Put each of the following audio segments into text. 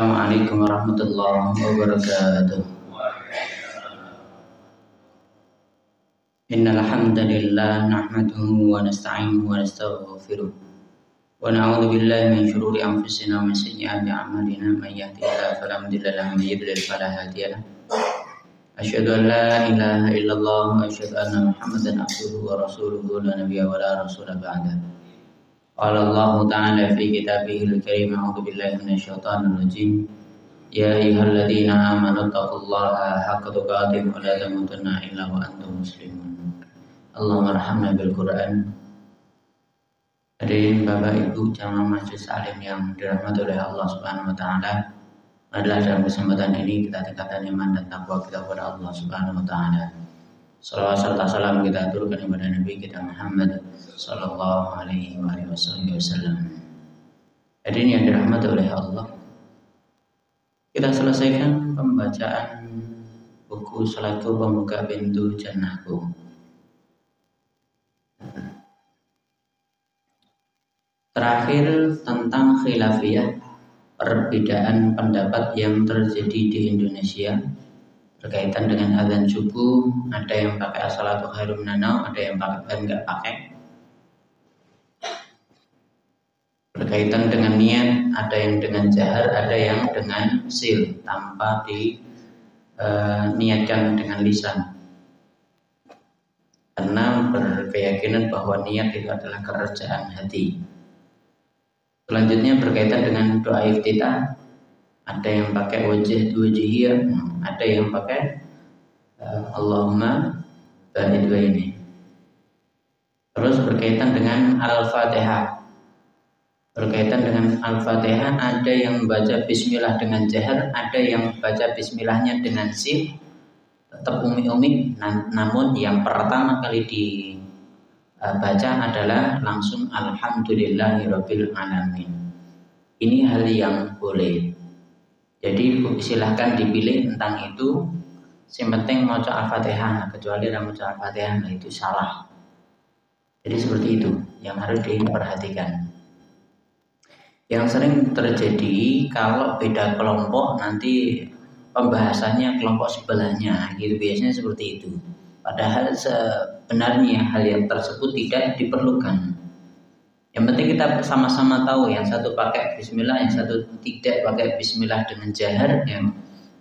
Assalamualaikum warahmatullahi wabarakatuh. Innal hamdalillah nahmaduhu wa nasta'inuhu wa nastaghfiruh wa na'udzu billahi min shururi anfusina wa min sayyiati a'malina may yahdihillahu fala mudilla lahu wa may yudlil fala hadiya lahu. Asyhadu an la ilaha illallah wa asyhadu anna Muhammadan abduhu wa rasuluhu la nabiyya wa la rasula ba'da. Qala Allah Ta'ala fi kitabihil karim a'udzu billahi minasyaitonir rajim. Ya ayyuhalladzina amanu taqullaha haqqa tuqatih wa la tamutunna illa wa antum muslimun. Allahumma arhamna bil Qur'an. Hadirin Bapak Ibu jamaah majelis alim yang dirahmati oleh Allah Subhanahu wa taala, adalah dalam kesempatan ini kita tingkatkan iman dan takwa kita kepada Allah Subhanahu wa taala. Salawat serta salam kita aturkan kepada Nabi kita Muhammad sallallahu alaihi wasallam. Hadirin yang dirahmati oleh Allah, kita selesaikan pembacaan buku Salatku Pembuka Pintu Jannahku. Terakhir tentang khilafiyah, perbedaan pendapat yang terjadi di Indonesia berkaitan dengan azan subuh. Ada yang pakai as-salatu khairum minan naum, ada yang enggak pakai. Berkaitan dengan niat, ada yang dengan jahar, ada yang dengan sil tanpa diniatkan dengan lisan. Karena berkeyakinan bahwa niat itu adalah kerjaan hati. Selanjutnya berkaitan dengan doa iftitah. Ada yang pakai wajhiyah, ada yang pakai Allahumma ba'id baini. Terus berkaitan dengan Al-Fatihah. Berkaitan dengan Al-Fatihah, ada yang membaca bismillah dengan jahar, ada yang baca bismillahnya dengan sil, tetap umi-umi. Namun yang pertama kali dibaca adalah langsung alhamdulillahirabbil alamin. Ini hal yang boleh. Jadi silahkan dipilih tentang itu. Yang penting mau Al-Fatihah, kecuali dalam mau Al-Fatihah itu salah. Jadi seperti itu yang harus diperhatikan. Yang sering terjadi kalau beda kelompok nanti pembahasannya kelompok sebelahnya, gitu biasanya seperti itu. Padahal sebenarnya hal yang tersebut tidak diperlukan. Yang penting kita sama-sama tahu, yang satu pakai bismillah, yang satu tidak pakai bismillah dengan jahar.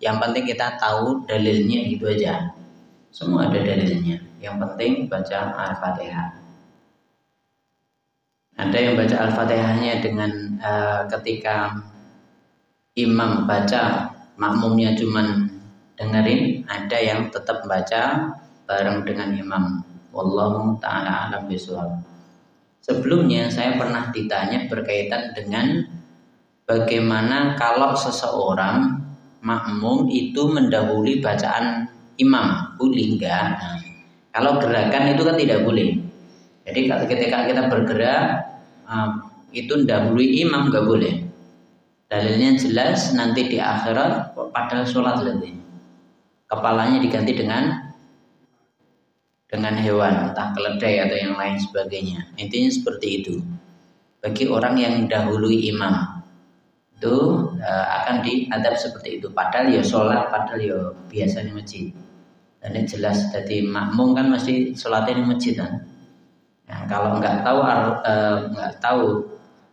Yang penting kita tahu dalilnya, itu aja. Semua ada dalilnya. Yang penting baca Al-Fatihah. Ada yang baca Al-Fatihahnya dengan ketika imam baca, makmumnya cuman dengerin. Ada yang tetap baca bareng dengan imam. Wallahu ta'ala a'lam bishawab. Sebelumnya saya pernah ditanya berkaitan dengan bagaimana kalau seseorang makmum itu mendahului bacaan imam, boleh enggak? Nah, kalau gerakan itu kan tidak boleh. Jadi ketika kita bergerak itu mendahului imam enggak boleh. Dalilnya jelas nanti di akhirat pada sholat lagi kepalanya diganti dengan hewan, entah keledai atau yang lain sebagainya. Intinya seperti itu. Bagi orang yang mendahului imam itu akan diadab seperti itu. Padahal ya sholat, padahal ya biasanya masjid. Dan ini jelas, jadi makmum kan mesti sholatnya di masjid kan. Nah, kalau nggak tahu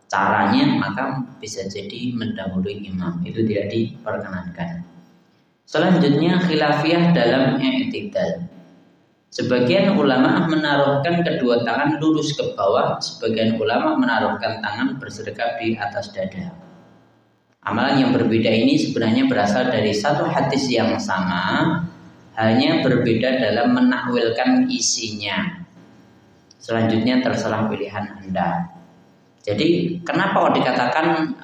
caranya, maka bisa jadi mendahului imam. Itu tidak diperkenankan. Selanjutnya khilafiyah dalam i'tidal. Sebagian ulama menaruhkan kedua tangan lurus ke bawah, sebagian ulama menaruhkan tangan bersergap di atas dada. Amalan yang berbeda ini sebenarnya berasal dari satu hadis yang sama, hanya berbeda dalam menakwilkan isinya. Selanjutnya terserah pilihan Anda. Jadi kenapa dikatakan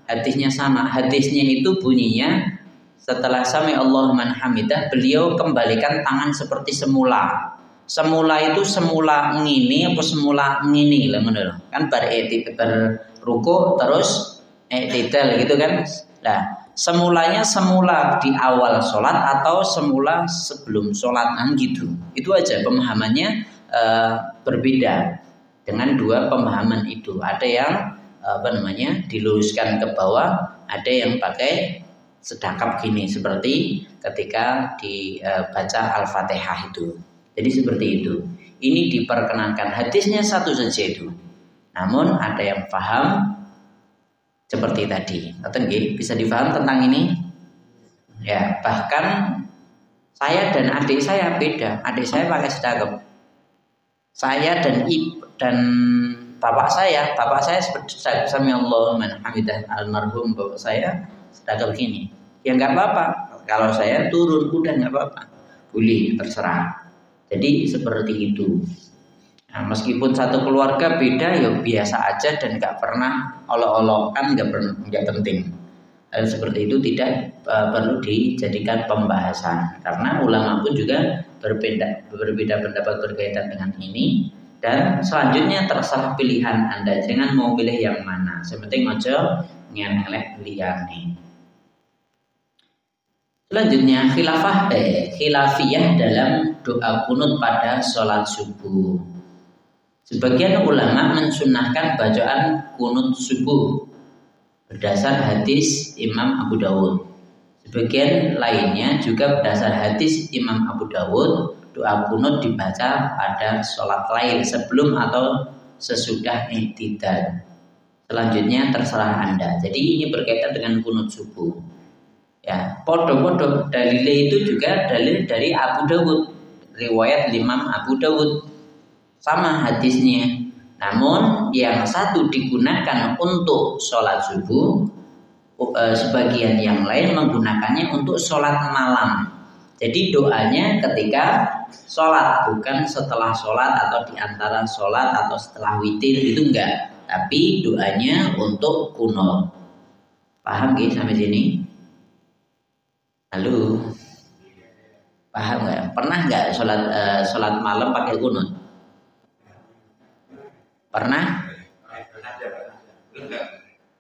hadisnya sama? Hadisnya itu bunyinya setelah sami Allahu man hamidah, beliau kembalikan tangan seperti semula. Semula itu semula ngini apa semula ngini lah menurut. Kan berruku terus i'tidal gitu kan. Nah, semulanya semula di awal sholat atau semula sebelum sholat kan gitu. Itu aja pemahamannya berbeda dengan dua pemahaman itu. Ada yang diluruskan ke bawah, ada yang pakai sedekap gini seperti ketika dibaca Al-Fatihah itu. Jadi seperti itu. Ini diperkenankan, hadisnya satu saja itu. Namun ada yang paham seperti tadi. Bisa difaham tentang ini? Ya, bahkan saya dan adik saya beda. Adik saya pakai sedekap. Saya dan bapak saya sami Allahu liman hamidah, almarhum bapak saya sedekap begini. Ya enggak apa-apa. Kalau saya turun udah enggak apa-apa. Boleh, terserah. Jadi seperti itu. Nah, meskipun satu keluarga beda, ya biasa aja dan nggak pernah olok-olokan, nggak penting. Hal seperti itu tidak perlu dijadikan pembahasan, karena ulama pun juga berbeda pendapat berkaitan dengan ini. Dan selanjutnya terserah pilihan Anda, jangan mau pilih yang mana. Sepenting ojo ngelek liyane. Selanjutnya khilafiyah dalam doa kunut pada sholat subuh. Sebagian ulama mensunnahkan bacaan kunut subuh berdasar hadis Imam Abu Dawud. Sebagian lainnya juga berdasar hadis Imam Abu Dawud, doa kunut dibaca pada sholat lain sebelum atau sesudah i'tidal. Selanjutnya terserah Anda. Jadi ini berkaitan dengan kunut subuh. Ya, podo-podo dalilnya itu juga dalil dari Abu Dawud, riwayat Imam Abu Dawud, sama hadisnya. Namun yang satu digunakan untuk sholat subuh, sebagian yang lain menggunakannya untuk sholat malam. Jadi doanya ketika sholat, bukan setelah sholat atau di antara sholat atau setelah witir, itu enggak. Tapi doanya untuk kunut. Paham gak sampai sini? Halo, paham nggak? Pernah nggak sholat malam pakai kunut? Pernah?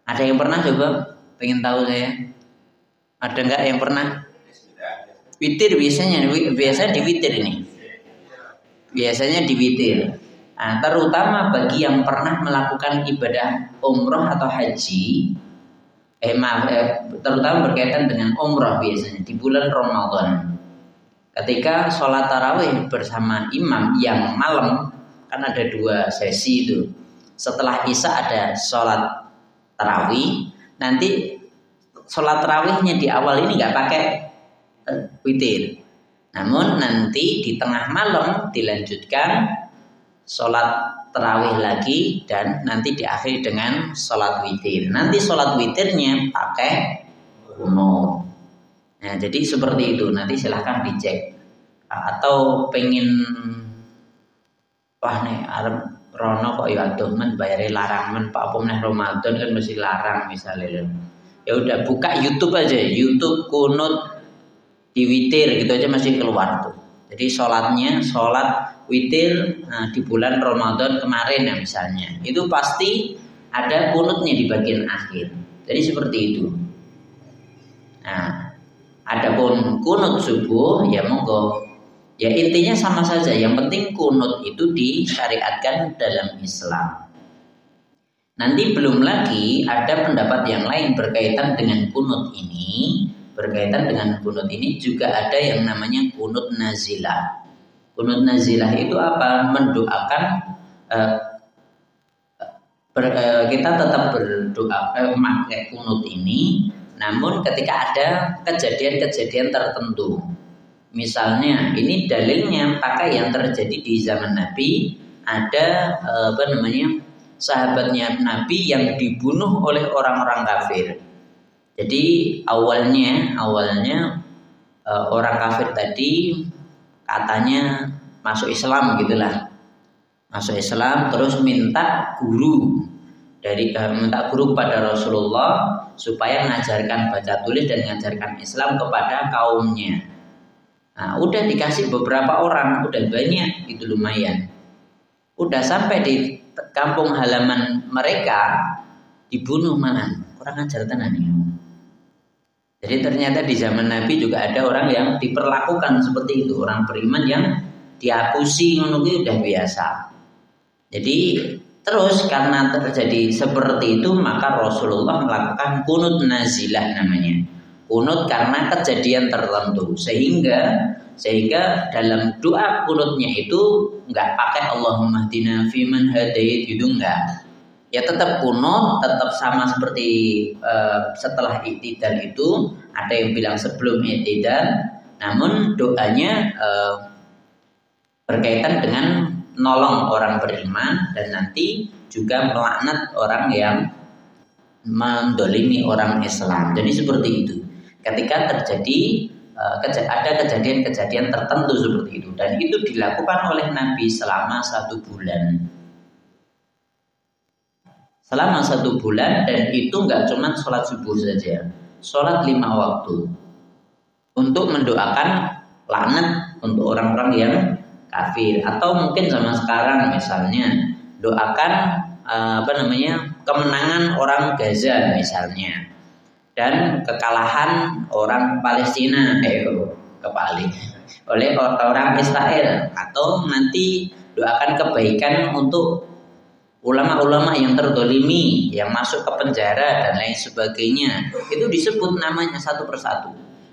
Ada yang pernah coba? Pengen tahu saya. Ada nggak yang pernah? Witir biasanya di witir ini. Biasanya di witir. Nah, terutama bagi yang pernah melakukan ibadah umroh atau haji. Terutama berkaitan dengan umrah biasanya di bulan Ramadan. Ketika sholat tarawih bersama imam yang malam, kan ada 2 sesi itu. Setelah isya ada sholat tarawih. Nanti sholat tarawihnya di awal ini nggak pakai witir. Namun nanti di tengah malam dilanjutkan sholat tarawih lagi dan nanti diakhiri dengan sholat witir. Nanti sholat witirnya pakai kunut. Nah, jadi seperti itu. Nanti silahkan dicek. Atau pengen wah nih arep rono kok ya aduh men bayare larang men Pak Pom Ramadan kan mesti larang misalnya. Ya udah buka YouTube aja, YouTube kunut di witir gitu aja masih keluar tuh. Jadi sholat witir di bulan Ramadan kemarin ya misalnya, itu pasti ada kunutnya di bagian akhir. Jadi seperti itu. Nah, adapun kunut subuh ya monggo. Ya intinya sama saja. Yang penting kunut itu disyariatkan dalam Islam. Nanti belum lagi ada pendapat yang lain berkaitan dengan kunut ini. Berkaitan dengan kunut ini juga ada yang namanya kunut nazilah. Kunut nazilah itu apa? Mendoakan kita tetap berdoa memakai kunut ini, namun ketika ada kejadian-kejadian tertentu. Misalnya ini dalilnya pakai yang terjadi di zaman Nabi, ada sahabatnya Nabi yang dibunuh oleh orang-orang kafir. Jadi awalnya orang kafir tadi katanya masuk Islam gitulah. Masuk Islam terus minta guru kepada Rasulullah supaya mengajarkan baca tulis dan mengajarkan Islam kepada kaumnya. Nah, udah dikasih beberapa orang, udah banyak, itu lumayan. Udah sampai di kampung halaman mereka dibunuh malah. Kurang ajar tenan ya. Jadi ternyata di zaman Nabi juga ada orang yang diperlakukan seperti itu, orang beriman yang dihapusi ngono kuwi udah biasa. Jadi Terus karena terjadi seperti itu maka Rasulullah melakukan kunut nazilah namanya. Kunut karena kejadian tertentu sehingga dalam doa kunutnya itu nggak pakai Allahumma hdina fiman hadait gitu enggak. Ya tetap kunut, tetap sama seperti setelah i'tidal itu, ada yang bilang sebelum i'tidal, namun doanya berkaitan dengan nolong orang beriman dan nanti juga melaknat orang yang mendolimi orang Islam. Jadi seperti itu. Ketika terjadi ada kejadian-kejadian tertentu seperti itu dan itu dilakukan oleh Nabi selama 1 bulan. Selama 1 bulan dan itu nggak cuma sholat subuh saja, sholat 5 waktu untuk mendoakan laknat untuk orang-orang yang kafir atau mungkin zaman sekarang misalnya doakan kemenangan orang Gaza misalnya dan kekalahan orang Palestina kebalik oleh orang Israel atau nanti doakan kebaikan untuk ulama-ulama yang terdolimi yang masuk ke penjara dan lain sebagainya itu disebut namanya satu persatu.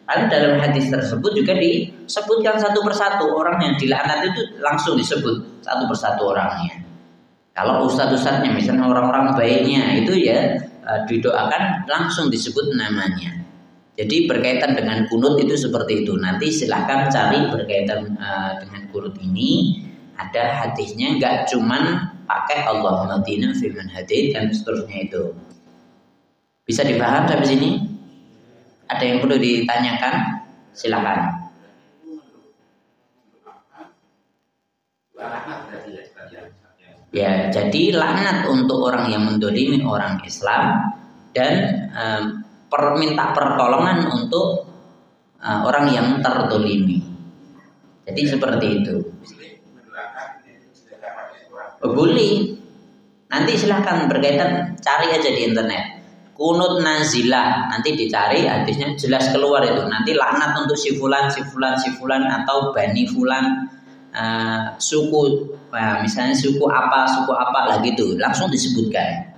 Karena dalam hadis tersebut juga disebutkan satu persatu orang yang dilaknat itu langsung disebut satu persatu orangnya. Kalau ustadz-ustadznya misalnya orang-orang baiknya itu ya didoakan langsung disebut namanya. Jadi berkaitan dengan kunut itu seperti itu. Nanti silahkan cari berkaitan dengan kunut ini ada hadisnya, nggak cuman pakai Allahumma hdina fiman hadait dan seterusnya itu. Bisa dipaham sampai sini? Ada yang perlu ditanyakan? Silakan. Ya, jadi laknat untuk orang yang mendolimi orang Islam dan minta pertolongan untuk orang yang terdolimi. Jadi seperti itu. Boleh. Nanti silahkan berkaitan, cari aja di internet. Kunut nazilah, nanti dicari hadisnya jelas keluar itu. Nanti laknat untuk si fulan atau bani fulan, suku, misalnya suku apa lah gitu, langsung disebutkan.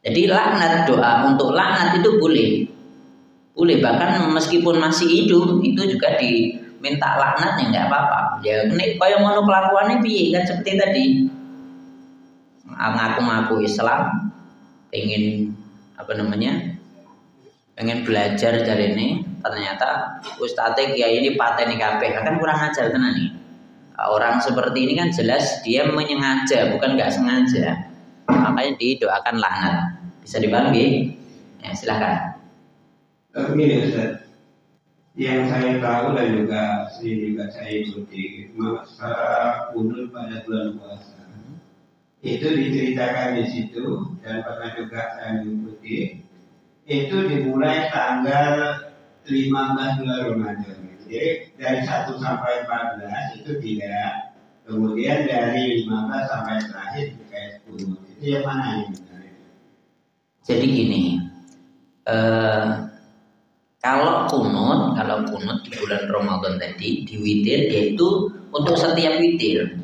Jadi laknat, doa untuk laknat itu boleh bahkan meskipun masih hidup itu juga diminta laknat ya nggak apa-apa. Ya ini kaya ngono kelakuannya piye kan seperti tadi. Ngaku-ngaku Islam, pengen pengen belajar dari ini, ternyata ustadznya kiai ini pateni kabeh, kan kurang ajar tenan nih. Orang seperti ini kan jelas dia menyengaja, bukan nggak sengaja. Makanya didoakan laknat. Bisa dipahami? Ya, silakan. Begini Ustaz, yang saya tahu dan juga saya ikuti masalah kunut pada bulan puasa itu diceritakan di situ dan pernah juga saya ikuti. Itu dimulai tanggal 15 bulan Ramadan. Jadi dari 1 sampai 14 itu tidak. Kemudian dari 15 sampai terakhir kayak 10. Itu yang mana ini? Jadi gini, kalau kunut di bulan Ramadan tadi di witir yaitu untuk setiap witir.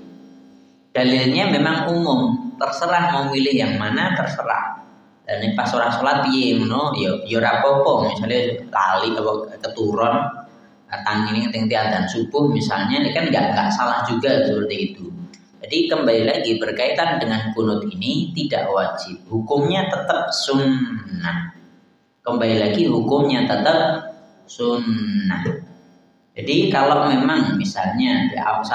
Dalilnya memang umum, terserah mau milih yang mana terserah. Dan ini pas orang sholat piye ngono ya rapopo, misalnya lali atau keturun tang ini ketinggi adzan subuh misalnya, ini kan nggak salah juga seperti itu. Jadi kembali lagi berkaitan dengan kunut ini tidak wajib, hukumnya tetap sunnah. Kembali lagi hukumnya tetap sunnah. Jadi kalau memang misalnya di 1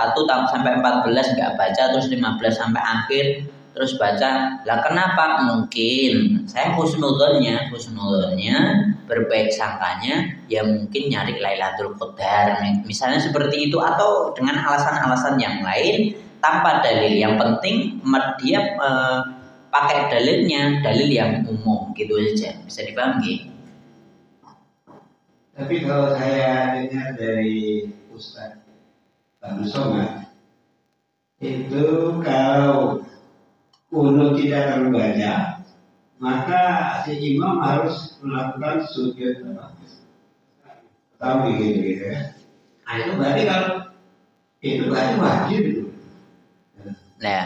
sampai 14 nggak baca, terus 15 sampai akhir terus baca, lah kenapa? Mungkin saya husnudzonnya berbaik sangkanya ya mungkin nyari Lailatul Qadar misalnya seperti itu, atau dengan alasan-alasan yang lain tanpa dalil. Yang penting dia pakai dalilnya, dalil yang umum gitu saja. Bisa dipahami? Tapi kalau saya dengar dari Ustaz Abdul Somad itu kalau kunut tidak terbaca maka si imam harus melakukan sujud tahu gitu ya. Nah itu berarti kalau itu berarti wajib itu. Nah,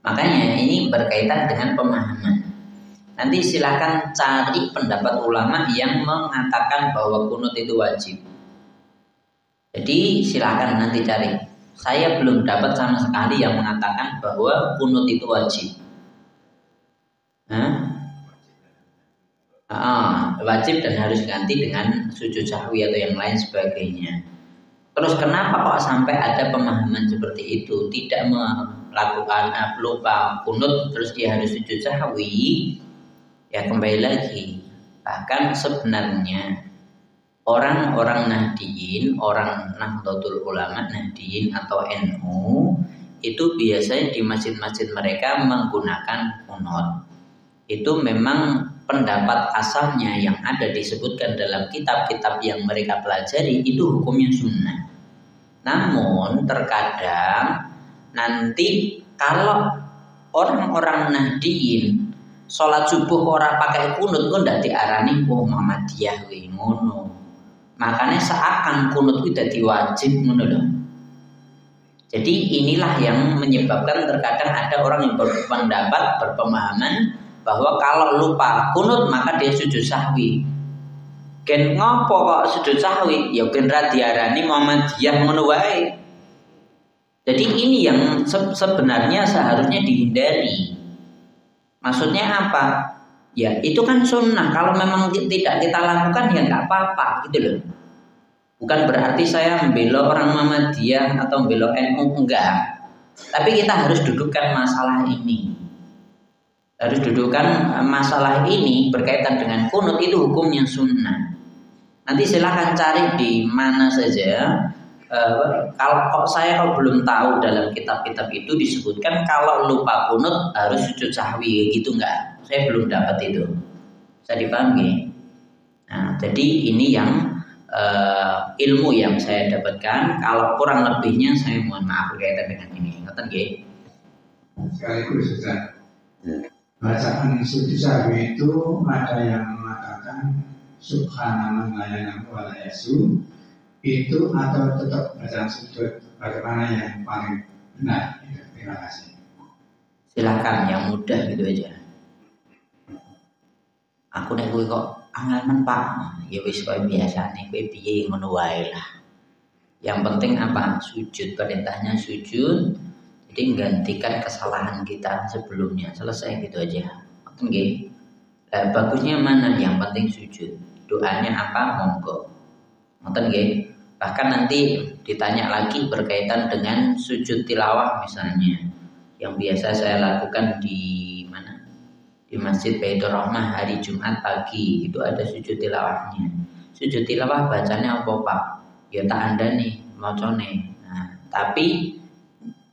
Makanya ini berkaitan dengan pemahaman. Nanti silakan cari pendapat ulama yang mengatakan bahwa kunut itu wajib. Jadi silakan nanti cari. Saya belum dapat sama sekali yang mengatakan bahwa kunut itu wajib. Wajib dan harus ganti dengan sujud sahwi atau yang lain sebagainya. Terus kenapa kok sampai ada pemahaman seperti itu, tidak melakukan lupa kunut terus dia harus sujud sahwi? Ya kembali lagi, bahkan sebenarnya orang-orang Nahdiyin, orang Nahdlatul Ulama Nahdiyin atau NU itu biasanya di masjid-masjid mereka menggunakan kunut. Itu memang pendapat asalnya yang ada disebutkan dalam kitab-kitab yang mereka pelajari itu hukumnya sunnah. Namun terkadang nanti kalau orang-orang Nahdiyin sholat subuh orang pakai kunut kok ndak diarani Muhammadiyah kuwi ngono. Makanya seakan kunut itu dadi wajib ngono lho. Jadi inilah yang menyebabkan terkadang ada orang yang berpendapat, berpemahaman bahwa kalau lupa kunut maka dia sujud sahwi. Gen ngopo kok sujud sahwi? Ya gen ra diarani Muhammadiyah ngono wae. Jadi ini yang sebenarnya seharusnya dihindari. Maksudnya apa? Ya itu kan sunnah. Kalau memang tidak kita lakukan ya nggak apa-apa gitu loh. Bukan berarti saya membela orang Muhammadiyah atau membela NU, enggak. Tapi kita harus dudukkan masalah ini. Harus dudukkan masalah ini berkaitan dengan kunut itu hukumnya sunnah. Nanti silakan cari di mana saja. Kalau saya belum tahu dalam kitab-kitab itu disebutkan kalau lupa kunut harus sujud sahwi gitu enggak? Saya belum dapat itu. Saya dipahami. Nah, jadi ini yang ilmu yang saya dapatkan. Kalau kurang lebihnya saya mohon maaf berkaitan dengan ini. Ngoten nggih. Sekaligus Ustaz. Bacaan sujud sahwi itu ada yang mengatakan subhanallah la ilaha wa la yasu itu atau tetap bacaan sujud bagaimana yang paling benar? Terima kasih. Silakan yang mudah gitu aja. Aku nek kuwi kok angan Pak. Ya wis koyo biasane kowe piye ngono wae lah. Yang penting apa? Sujud, perintahnya sujud. Jadi menggantikan kesalahan kita sebelumnya. Selesai gitu aja. Ngoten nggih. Bagusnya mana? Yang penting sujud. Doanya apa? Monggo. Ngoten nggih. Bahkan nanti ditanya lagi berkaitan dengan sujud tilawah misalnya. Yang biasa saya lakukan di mana? Di Masjid Baitur Rahmah hari Jumat pagi itu ada sujud tilawahnya. Sujud tilawah bacanya apa Pak? Ya tak andani macane. Nah, tapi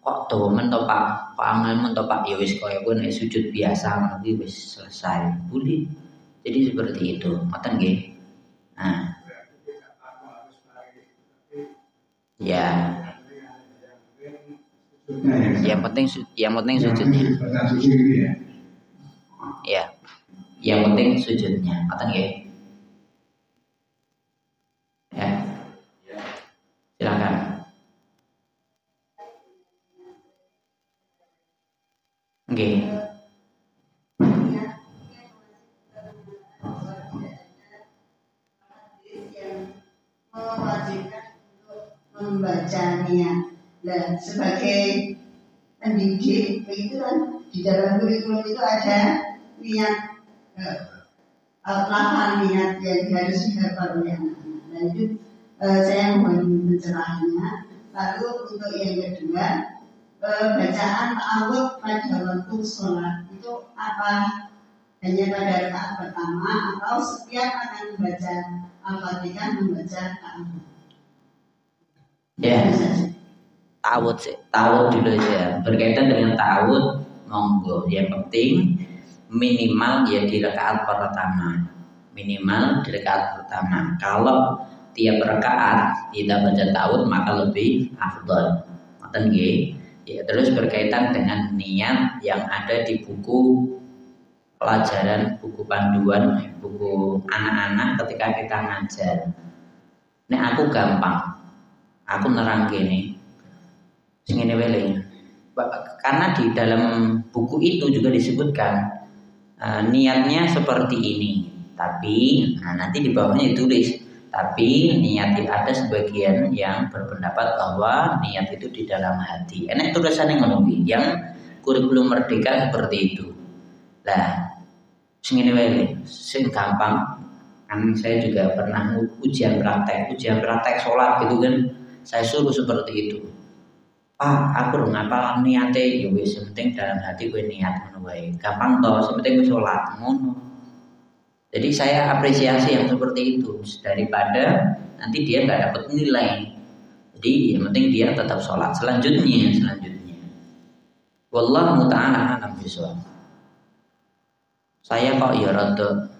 kok domen to Pak? Kok angelmen to Pak? Ya wis koyo kowe nek sujud biasa nanti wis selesai. Boleh. Jadi seperti itu. Ngoten nggih. Nah. Ya. Yang penting sujudnya. Ya. Yang penting sujudnya. Ngoten nggih. Ya. Silakan. Nggih. Mewajibkan untuk membacanya. Nah, sebagai pendidik itu kan di dalam kurikulum itu ada niat lafal niat yang harus dihafal oleh anak-anak. Nah itu saya mohon pencerahannya. Lalu untuk yang kedua, bacaan ta'awudz pada waktu sholat itu apa? Hanya pada rakaat pertama atau setiap akan membaca Al-Fatihah membaca ta'awudz? Ya, ta'awudz sih, ta'awudz dulu aja. Berkaitan dengan ta'awudz, monggo. Yang penting minimal ya di rakaat pertama. Minimal di rakaat pertama. Kalau tiap rakaat kita baca ta'awudz maka lebih afdal. Ngoten nggih. Ya, terus berkaitan dengan niat yang ada di buku pelajaran, buku panduan, buku anak-anak ketika kita ngajar. Nek aku gampang, aku nerang gini, sing ngene wae. karena di dalam buku itu juga disebutkan niatnya seperti ini, tapi nanti di bawahnya ditulis, tapi niat ada sebagian yang berpendapat bahwa niat itu di dalam hati. Enak tulisannya ngono yang kurikulum merdeka seperti itu. Lah, sing sing gampang kan saya juga pernah ujian praktek sholat gitu kan, saya suruh seperti itu. Pak, aku udah ngapal niate, ya wis penting dalam hati gue niat ngono wae. Gampang toh, penting gue sholat ngono. Jadi saya apresiasi yang seperti itu daripada nanti dia nggak dapat nilai. Jadi yang penting dia tetap sholat. Selanjutnya. Wallahu ta'ala a'lam bishawab. Saya kok ya rada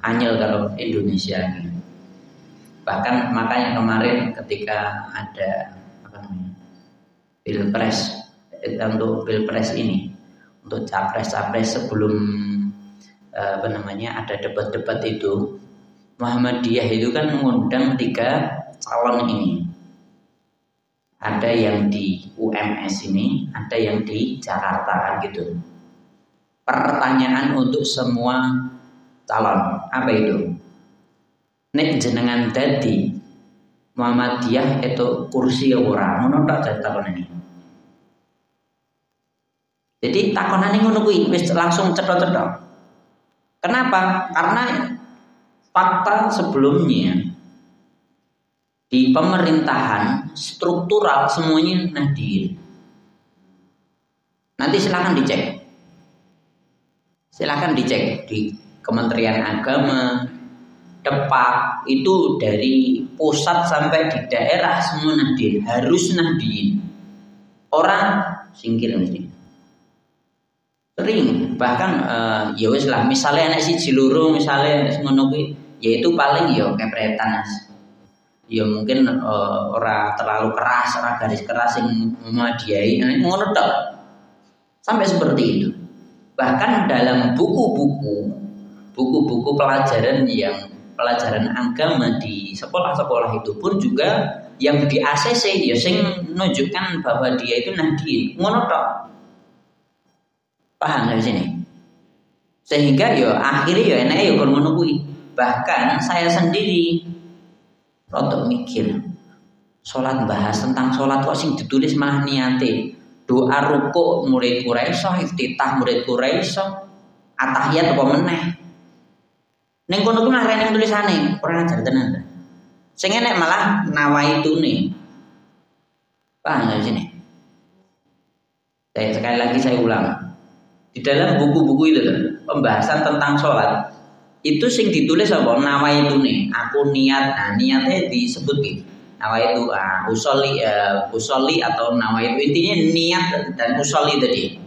anyel kalau Indonesia ini. Bahkan makanya kemarin ketika ada pilpres, untuk pilpres ini, untuk capres sebelum ada debat-debat itu, Muhammadiyah itu kan mengundang 3 calon ini. Ada yang di UMS ini, ada yang di Jakarta kan gitu. Pertanyaan untuk semua calon, apa itu? Nek jenengan dadi Muhammadiyah itu kursi ora, ngono tok takon ini. Jadi takonane ngono kuwi wis langsung cethok-cethok. Kenapa? Karena fakta sebelumnya di pemerintahan struktural semuanya Nahdien. Nanti silakan dicek di Kementerian Agama, Depak itu dari pusat sampai di daerah semua Nahdien, harus Nahdien. Orang singkir mesti. Sering bahkan ya wis lah misalnya anak siji loro misalnya ngono kuwi ya itu paling ya kepretan. Ya mungkin ora terlalu keras, ora garis keras yang memadai ngono tok. Sampai seperti itu. Bahkan dalam buku-buku pelajaran agama di sekolah-sekolah itu pun juga yang di ACC ya sing menunjukkan bahwa dia itu Nahdien. Ngono tok. Paham dari sini? Sehingga ya akhirnya ya enak ya kon ngono kuwi. Bahkan saya sendiri rodok mikir salat, bahas tentang salat kok sing ditulis malah niate doa rukuk muridku ra iso, iftitah muridku ra iso, atahiyat apa meneh. Ning kono kuwi malah rene tulisane, ora ajar tenan. Sing enek malah nawaitune. Paham dari sini? Sekali lagi saya ulang. Di dalam buku-buku itu pembahasan tentang sholat itu sing ditulis apa nawaitune, aku niat, niatnya disebut gitu. Nawaitu usolli atau nawaitu, intinya niat dan usolli tadi.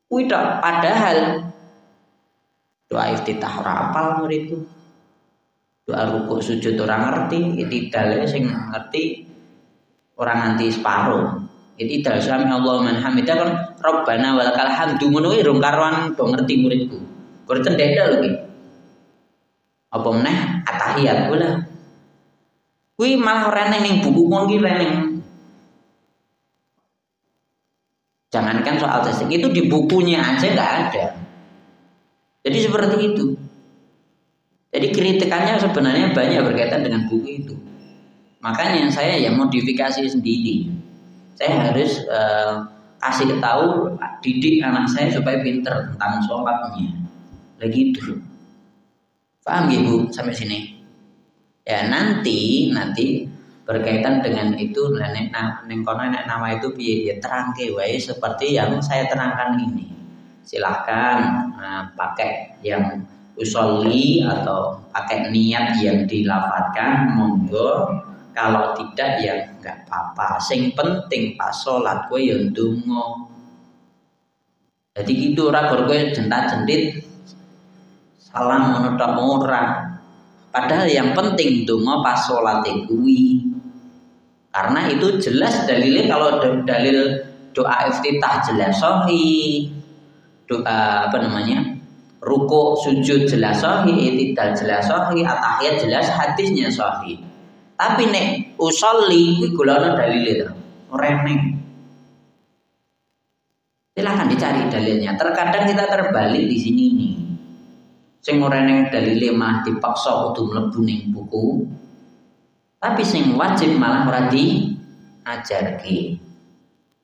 Udah padahal doa iftitah ora apal muridku, doa rukuk sujud orang ngerti, itidal sing ngerti orang nganti separuh. Itidal sami Allahumma hamidah kan Rabbana walakal hamdu ngono kuwi rong karuan do ngerti muridku. Boten ndedel iki. Apa meneh atahiyat pula. Kuwi malah reneng ning buku kon ki reneng. Jangankan soal tasik, itu di bukunya aja nggak ada. Jadi seperti itu. Jadi kritikannya sebenarnya banyak berkaitan dengan buku itu. Makanya saya ya modifikasi sendiri. Saya harus kasih tahu, didik anak saya supaya pinter tentang sholatnya. Lagi itu. Paham ya Bu sampai sini? Ya nanti berkaitan dengan itu neng kono nek nama itu piye ya terangke wae seperti yang saya terangkan ini. Silahkan pakai yang usolli atau pakai niat yang dilafadzkan monggo. Kalau tidak ya enggak apa-apa. Sing penting pas sholat kowe ya ndonga. Jadi gitu ora kowe jentat-jentit salam ngono tok ora. Padahal yang penting ndonga pas sholat kuwi. Karena itu jelas dalilnya, kalau dalil doa iftitah jelas sahih. Doa rukuk sujud jelas sahih, i'tidal jelas sahih, atahiyat jelas hadisnya sahih. Tapi nek usolli kuwi golekno dalile to. reneng. Silahkan dicari dalilnya. Terkadang kita terbalik di sini nih. Sing reneng dalile mah dipaksa kudu mlebu ning buku. Tapi sing wajib malah ora diajarke.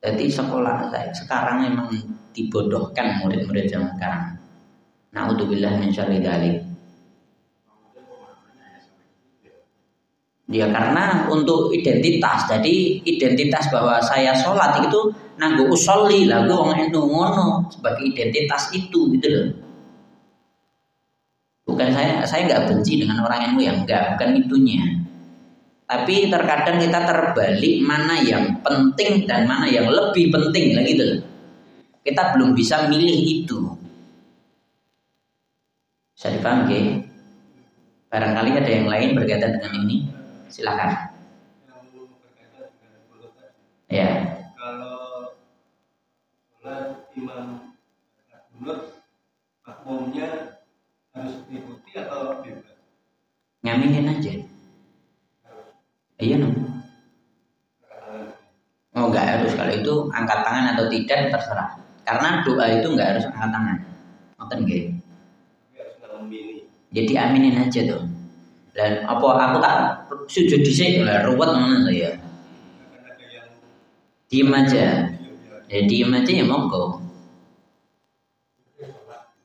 Jadi sekolah saya sekarang memang dibodohkan murid-murid zaman sekarang. Naudzubillah min syarri dzalik. Ya karena untuk identitas, jadi identitas bahwa saya sholat itu nanggo usolli lah, gue wong NU ngono sebagai identitas itu gitu loh. Bukan saya nggak benci dengan orang NU yang enggak, bukan itunya. Tapi terkadang kita terbalik mana yang penting dan mana yang lebih penting lah gitu loh. Kita belum bisa milih itu. Bisa dipaham ya? Barangkali ada yang lain berkaitan dengan ini. Silakan. Ya. Kalau sholat imam kunut, makmumnya harus diikuti atau bebas? Ngaminin aja. Iya no. Oh nggak harus, kalau itu angkat tangan atau tidak terserah. Karena doa itu nggak harus angkat tangan. Ngoten nggih. Jadi aminin aja tuh. Dan apa aku tak sujud dhisik lah ruwet ngono ya. Diem aja. Ya diem aja ya monggo.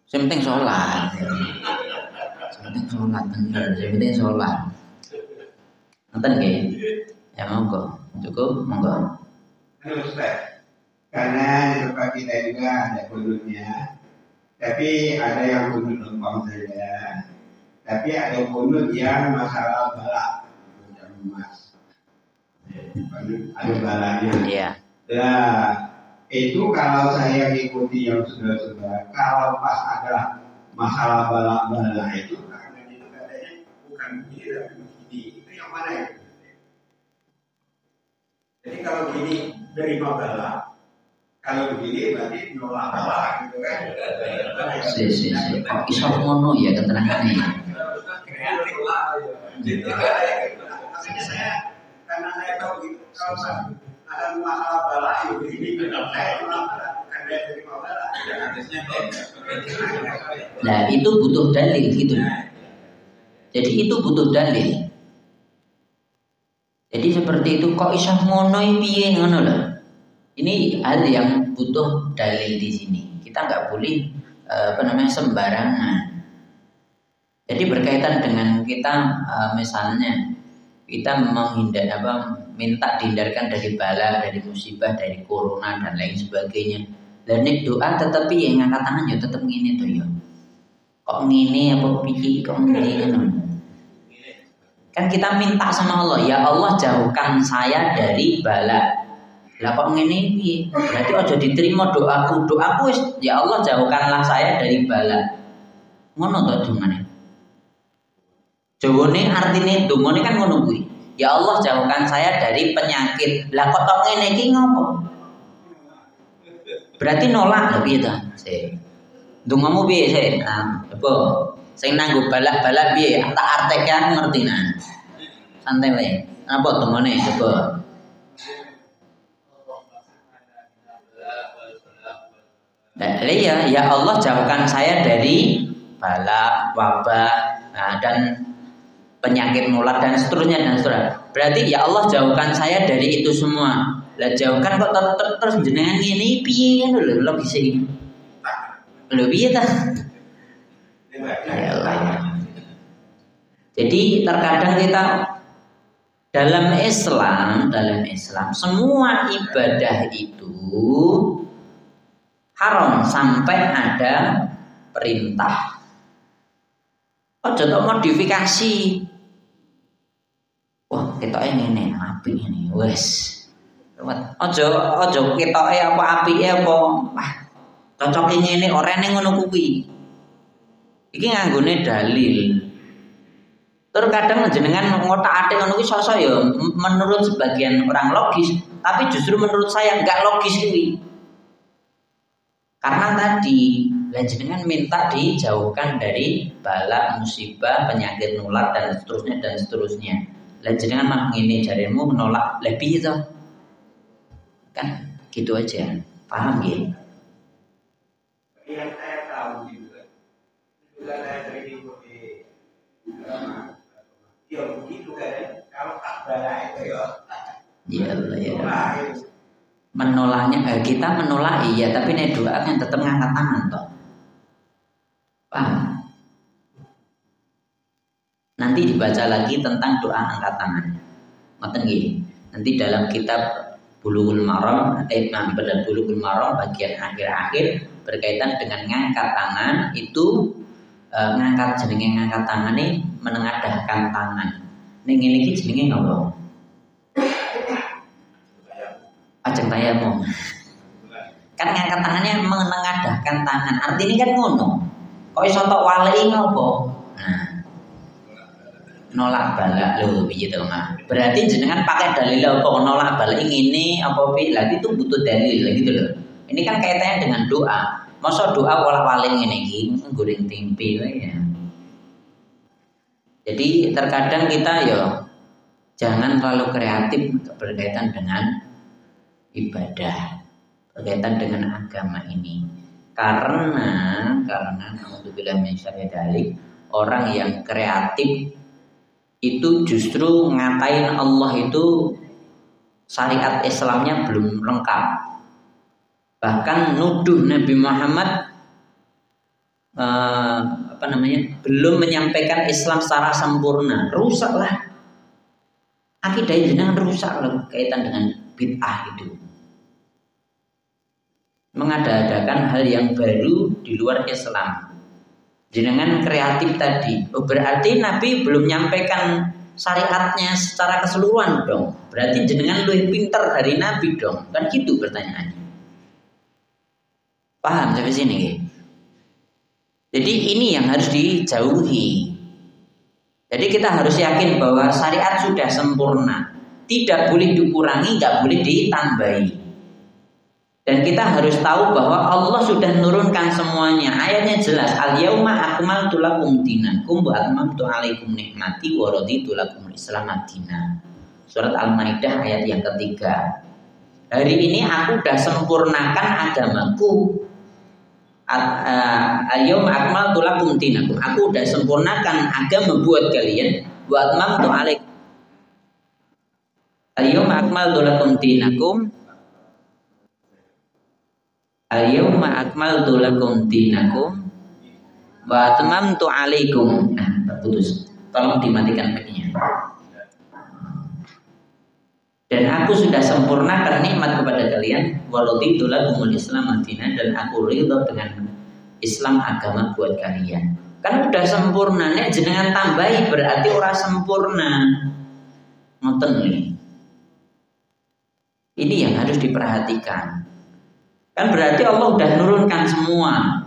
Yang penting sholat. Yang penting sholat bener, yang penting sholat. Ngoten nggih. Ya monggo. Cukup monggo. Ustaz, karena di tempat kita juga ada kunutnya, tapi ada yang kunut lempang saja. Tapi ada kunut yang masalah balak, emas. Ada balaknya. Iya. Nah, itu kalau saya ikuti yang sudah, kalau pas ada masalah balak itu, karena itu katanya bukan begini tapi begini. Itu yang mana ya? Jadi kalau begini terima balak, kalau begini berarti nolak balak gitu kan? Si. Kok iso ngono ya keterangannya ya? Kreatif lah. Gitu. Maksudnya saya, karena saya tahu gitu, kalau ada masalah balak, ya begini. Saya nolak balak, bukan dia terima balak. Nah itu butuh dalil gitu. Jadi itu butuh dalil. Jadi seperti itu kok iso ngono piye ngono lho. Ini hal yang butuh dalil di sini. Kita nggak boleh sembarangan. Jadi berkaitan dengan kita misalnya kita minta dihindarkan dari bala, dari musibah, dari corona dan lain sebagainya. Dan ini doa tetapi yang ngangkat tangan ya tetap ngene tuh ya. Kok ngene apa piye kok ngene ngono. Kan kita minta sama Allah, ya Allah jauhkan saya dari bala. Lah kok ngene piye? Berarti aja diterima doaku. Doaku wis ya Allah jauhkanlah saya dari bala. Ngono to dungane. Jawane artine dungane kan ngono kuwi. Ya Allah jauhkan saya dari penyakit. Lah kok ngene iki ngopo? Berarti nolak lho piye ta? Sik. Dongamu piye sik? Nah, apa? Sing nanggo balak-balak piye? Tak arteke aku ngerti nah. Santai wae. Apa dongane coba? Nah, ya Allah jauhkan saya dari bala, wabah, dan penyakit menular dan seterusnya. Berarti ya Allah jauhkan saya dari itu semua. Lah jauhkan kok terus jenengan ngene piye ngono lho logis iki. Lho piye ta? Ya Allah. Jadi terkadang kita dalam Islam semua ibadah itu haram sampai ada perintah. Ojo tok modifikasi. Wah, ketoke ngene, apik ngene. Wes. Ojo ketoke apa apike apa. Wah, cocoke ngene ora ning ngono kuwi. Iki nganggone dalil. Terkadang jenengan ngotak-atik ngono kuwi sosok ya menurut sebagian orang logis, tapi justru menurut saya enggak logis kuwi. Karena tadi jenengan minta dijauhkan dari bala, musibah, penyakit nular dan seterusnya. Jenengan mah ngene jaremu menolak lebih itu. Kan gitu aja. Paham ya? Yang saya tahu juga saya sering ikuti drama. Ya begitu kan, kalau tak bala itu ya. Ya Allah ya. Menolaknya kita menolak iya, tapi nek doa kan tetap ngangkat tangan toh. Paham? Nanti dibaca lagi tentang doa angkat tangan. Ngoten nggih. Nanti dalam kitab Bulughul Maram, pada Bulughul Maram bagian akhir-akhir berkaitan dengan ngangkat tangan itu ngangkat jenenge ngangkat tangan ini menengadahkan tangan. Ning ngene iki jenenge napa? Ajeng tayamum. Kan ngangkat tangannya menengadahkan tangan. Artinya kan ngono. Kok iso tok waleki ngopo? Nah, nolak bala lho piye to, Mas. Berarti jenengan pakai dalil apa nolak bala ngene apa piye? Lagi itu butuh dalil gitu loh. Ini kan kaitannya dengan doa. Masa doa wala-wali ngene iki goreng tempe ya. Jadi terkadang kita ya jangan terlalu kreatif berkaitan dengan ibadah, berkaitan dengan agama ini. Karena alhamdulillah min syarri dzalik, orang yang kreatif itu justru ngatain Allah itu syariat Islamnya belum lengkap. Bahkan nuduh Nabi Muhammad belum menyampaikan Islam secara sempurna. Rusaklah akidah jenengan, rusak lah kaitan dengan bid'ah itu. Mengada-adakan hal yang baru di luar Islam. Jenengan kreatif tadi. Oh, berarti Nabi belum menyampaikan syariatnya secara keseluruhan dong. Berarti jenengan lebih pintar dari Nabi dong. Kan gitu pertanyaannya. Paham sampai sini? Jadi ini yang harus dijauhi. Jadi kita harus yakin bahwa syariat sudah sempurna. Tidak boleh dikurangi, nggak boleh ditambahi. Dan kita harus tahu bahwa Allah sudah menurunkan semuanya. Ayatnya jelas. Al-yauma akmaltu lakum dinakum wa atmamtu alaikum nikmati wa raditu lakumul Islam madina. Surat Al-Maidah ayat yang ketiga. Hari ini aku sudah sempurnakan agamaku. Al-yauma akmaltu lakum dinakum. Aku sudah sempurnakan agama buat kalian. Wa atmamtu alaikum. Al-yauma akmaltu lakum dinakum. Al-yawma akmaltu lakum dinakum wa atmamtu alaikum. Nah, terputus. Tolong dimatikan mic-nya. Dan aku sudah sempurnakan nikmat kepada kalian wa raditu lakumul Islam madina, dan aku ridho dengan Islam agama buat kalian. Kan udah sempurna, nek jenengan tambahi berarti ora sempurna. Ngoten nih. Ini yang harus diperhatikan. Kan berarti Allah udah nurunkan semua.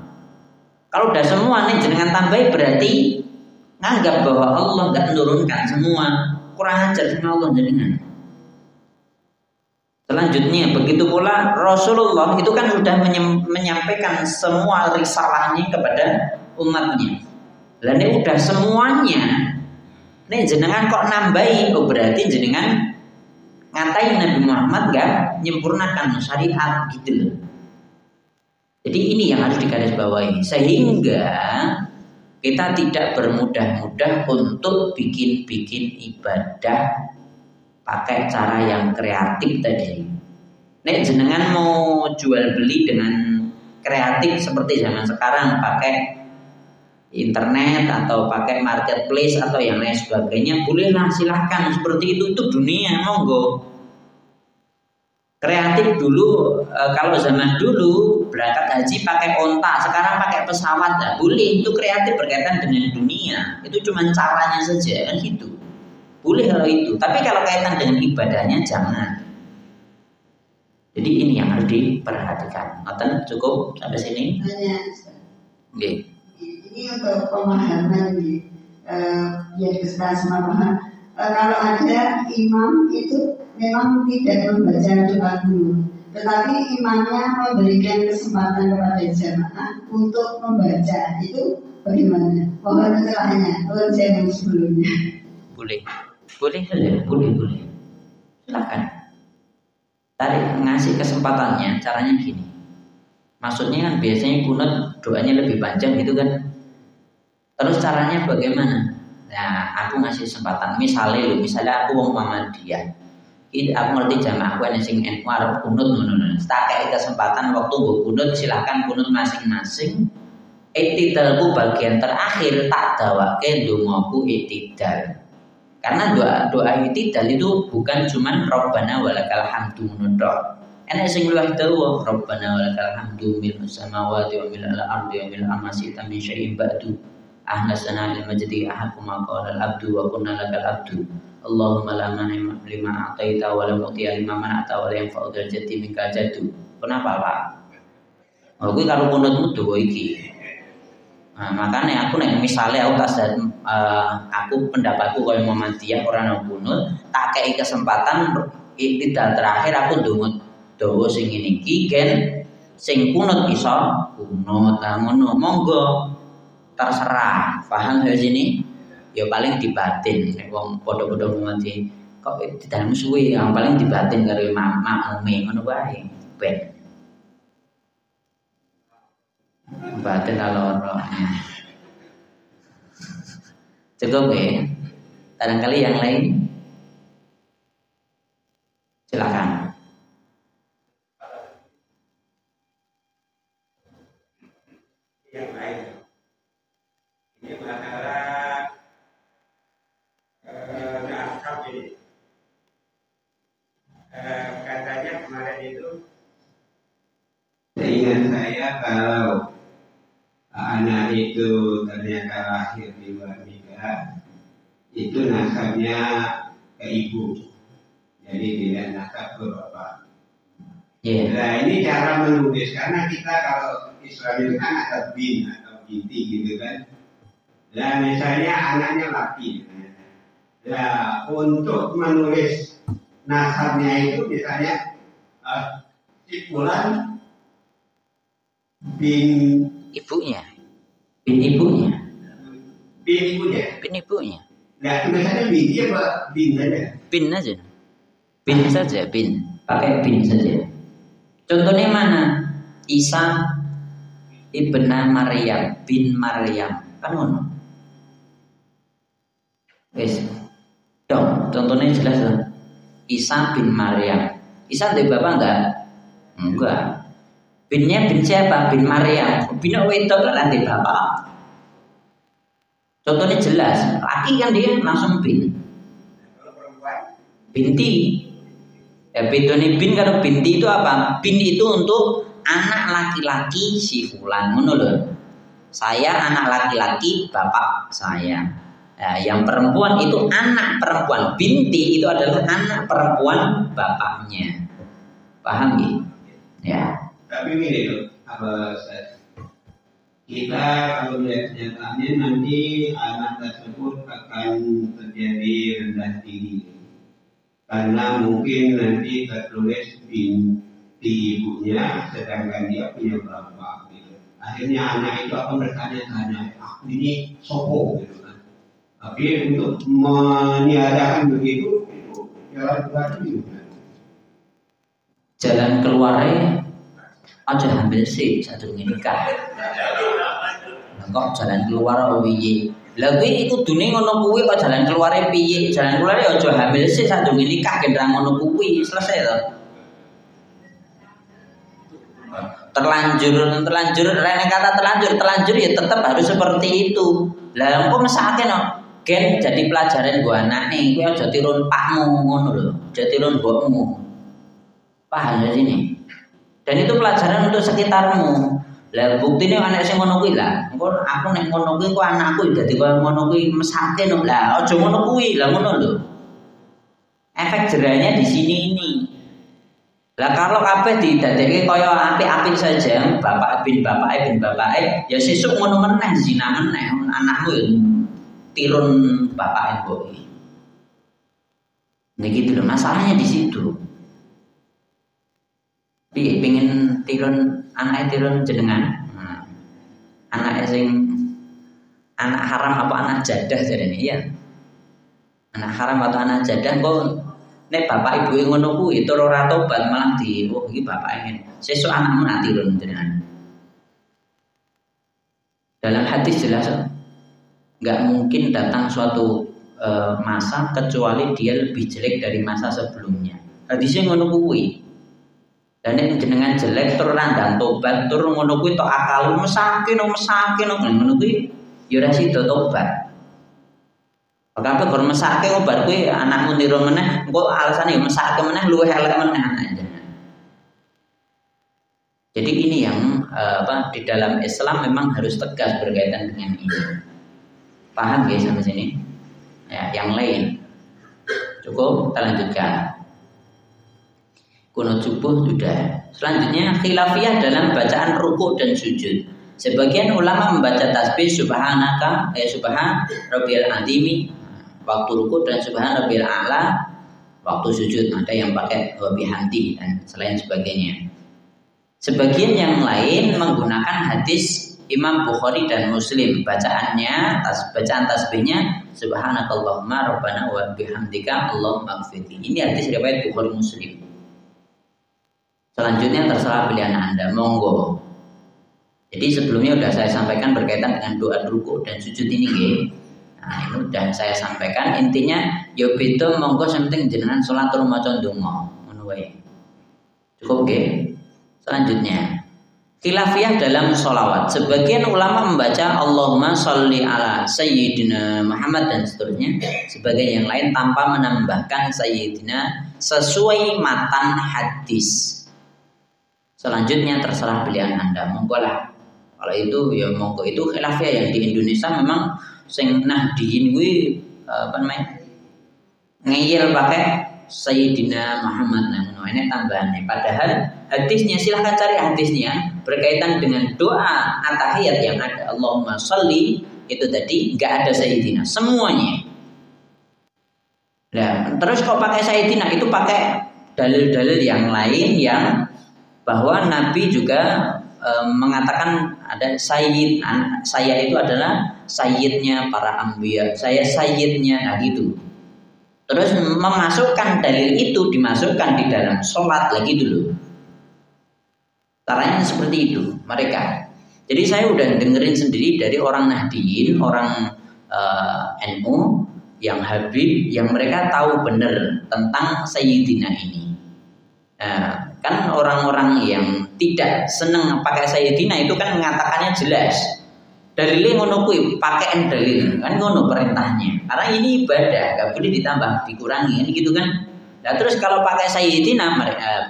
Kalau udah semua nih jenengan tambahi berarti nganggap bahwa Allah nggak nurunkan semua. Kurang ajar sama Allah jenengan. Selanjutnya begitu pula Rasulullah itu kan sudah menyampaikan semua risalahnya kepada umatnya. Lalu udah semuanya. Nih jenengan kok nambahi? Oh berarti jenengan ngatain Nabi Muhammad nggak menyempurnakan syariat gitu loh. Jadi ini yang harus digarisbawahi, sehingga kita tidak bermudah-mudah untuk bikin ibadah pakai cara yang kreatif tadi. Nek jenengan mau jual beli dengan kreatif seperti zaman sekarang, pakai internet atau pakai marketplace atau yang lain sebagainya, bolehlah, silahkan seperti itu dunia, monggo. Kreatif dulu, kalau zaman dulu berangkat haji pakai onta, sekarang pakai pesawat, nah, boleh, itu kreatif berkaitan dengan dunia, itu cuma caranya saja kan gitu, boleh kalau itu. Tapi kalau kaitan dengan ibadahnya jangan. Jadi ini yang harus diperhatikan. Nonton cukup sampai sini? Oke. Ini untuk pemahaman biar kita semua paham. Kalau ada imam itu memang tidak membaca doa dulu, tetapi imamnya memberikan kesempatan kepada jamaah untuk membaca, itu bagaimana? Mohon pencerahannya, mohon saya sebelumnya. Boleh saja, boleh. Silakan. ngasih kesempatannya caranya gini. Maksudnya kan biasanya kunut doanya lebih panjang gitu kan. Terus caranya bagaimana? Nah, aku ngasih kesempatan. Misalnya aku wong Muhammadiyah. Aku ngerti jamaah aku sing NU arep kunut ngono. Tak kei kesempatan waktu mbok kunut silahkan kunut masing-masing. Iktidalku bagian terakhir tak dawake ndongaku iktidal. Karena doa iktidal itu bukan cuman Rabbana walakal hamdu ngono tok. Enek sing luwih dawa Rabbana walakal hamdu mil samawati wa mil al-ardi wa mil amasi min syai'in ba'du. Ahlasana lil majdi ahakum qala al-abdu wa kunna lakal abdu. Allahumma la mani lima ataita wa la mu'tiya lima mana'ta wa la yanfa'u dzal jaddi minka jaddu. Kenapa, Pak? Oh, kuwi karo kunutmu doa iki. Nah, makanya aku nek misalnya aku pendapatku kalau Muhammadiyah orang kunut tak kei kesempatan iktidal terakhir aku ndonga dawa sing ngene iki gen sing kunut iso kunut ngono monggo terserah paham dari sini ya paling dibatin nek wong padha-padha Muhammadiyah kok iktidal musuhi yang paling dibatin karo makmume ngono wae ben batin aloro. Cukup ya. Barangkali yang lain silakan. Yang lain. Ini masalah nasab ini. Katanya kemarin itu seingat saya kalau anak itu ternyata lahir di luar nikah, itu nasabnya ke ibu, jadi tidak nasab ke bapak. Yeah. Nah ini cara menulis karena kita kalau Islam itu kan ada bin atau binti gitu kan. Nah misalnya anaknya laki. Nah untuk menulis nasabnya itu misalnya si Fulan bin ibunya, bin ibunya, bin ibunya. bin ibunya. Nah, tulisannya bin dia apa bin saja? Bin aja, bin saja, bin, pakai bin saja. Contohnya mana? Isa ibna Maryam bin Maryam, kan ngono. Wes, dong. Contohnya jelas lah. Isa bin Maryam. Isa dari bapak enggak. Binnya bin siapa? Bin Maryam. Bin wedok lah nanti bapak. Contohnya jelas. Laki kan dia langsung bin. Kalau perempuan? Binti. Ya bedone bin karo binti itu apa? Bin itu untuk anak laki-laki si fulan ngono lho. Saya anak laki-laki bapak saya. Ya, yang perempuan itu anak perempuan. Binti itu adalah anak perempuan bapaknya. Paham gitu? Ya. Tapi ini loh, kita kalau lihat kenyataannya nanti anak tersebut akan terjadi rendah tinggi karena mungkin nanti tertulis di ibunya sedangkan dia punya berapa gitu. Akhirnya anak itu akan bertanya-tanya, aku ini sopo gitu kan. Tapi untuk meniadakan begitu itu jalan keluar gitu. Jalan keluarnya aja hamil sih satu nikah. Kok jalan keluar piye? Lah kuwi iku dune ngono kuwi kok jalan keluare piye? Jalan keluare aja hamil sih satu nikah gendang ngono kuwi selesai to. Terlanjur rene kata terlanjur ya tetap harus seperti itu. Lah engko mesake no gen jadi pelajaran gua anak nih kuwi aja tirun pakmu ngono lho. Aja tirun mbokmu. Paham ya sini? Dan itu pelajaran untuk sekitarmu. Lah buktine anak sing ngono kuwi lah. Engko aku nek ngono kuwi kok anakku dadi koyo ngono kuwi mesake no. Lah aja ngono kuwi, lah ngono lho. Efek jerahnya di sini ini. Lah kalau kabeh didadekke kaya apik-apik saja, bapak bin bapake, ya sesuk ngono meneh zina meneh anakmu ya tirun bapake kok. Nek gitu lho, masalahnya di situ. Piye pengen tirun anake tirun jenengan? Nah, anak haram apa anak jadah jarene ya? Anak haram atau anak jadah kok nek bapak ibu ngono kuwi tur ora tobat malah iki bapak ingin sesuk anakmu nanti lho jenengan. Dalam hadis jelas nggak mungkin datang suatu masa kecuali dia lebih jelek dari masa sebelumnya. Hadisnya ngono kuwi. Dan nek jenengan jelek tur nandang tobat tur ngono kuwi tok akal mesake ngono kuwi ya ora sida tobat. Maka kok mesake obat kuwi anakmu niru meneh engko alasane ya mesake meneh luwih elek meneh. Jadi ini yang di dalam Islam memang harus tegas berkaitan dengan ini. Paham guys sampai sini? Ya, yang lain. Cukup, kita lanjutkan. Kunut subuh sudah. Selanjutnya khilafiyah dalam bacaan ruku dan sujud. Sebagian ulama membaca tasbih subhanaka subhan rabbiyal azimi waktu ruku dan subhan rabbiyal a'la waktu sujud. Ada yang pakai bihamdi dan selain sebagainya. Sebagian yang lain menggunakan hadis Imam Bukhari dan Muslim. Bacaan tasbihnya subhanakallahumma rabbana wa bihamdika Allahumma ighfirli. Ini hadis riwayat Bukhari Muslim. Selanjutnya terserah pilihan Anda, monggo. Jadi sebelumnya sudah saya sampaikan berkaitan dengan doa ruku dan sujud ini nggih. Nah, ini sudah saya sampaikan intinya yo beda monggo sing penting jenengan salat tur maca ndonga ngono wae. Cukup nggih. Selanjutnya khilafiyah dalam sholawat. Sebagian ulama membaca Allahumma sholli ala Sayyidina Muhammad dan seterusnya. Sebagian yang lain tanpa menambahkan Sayyidina sesuai matan hadis. Selanjutnya terserah pilihan Anda. Monggo lah. Kalau itu ya monggo, itu khilafiyah yang di Indonesia memang sing nahdiin kuwi ngeyel pakai Sayyidina Muhammad. Nah, ini tambahannya. Padahal hadisnya silahkan cari hadisnya berkaitan dengan doa at-tahiyat yang ada Allahumma sholli itu tadi nggak ada Sayyidina semuanya. Nah, terus kok pakai Sayyidina itu pakai dalil-dalil yang lain yang bahwa Nabi juga mengatakan ada sayyid, saya itu adalah sayyidnya para anbiya, saya sayyidnya, nah gitu. Terus memasukkan dalil itu dimasukkan di dalam sholat lagi dulu. Caranya seperti itu mereka. Jadi saya udah dengerin sendiri dari orang Nahdiyin, orang NU yang Habib, yang mereka tahu benar tentang Sayyidina ini. Kan orang-orang yang tidak senang pakai Sayyidina itu kan mengatakannya jelas. Dalilnya ngono kuwi, pakein dalil kan ngono perintahnya. Karena ini ibadah, enggak boleh ditambah, dikurangi, gitu kan. Nah, terus kalau pakai Sayyidina,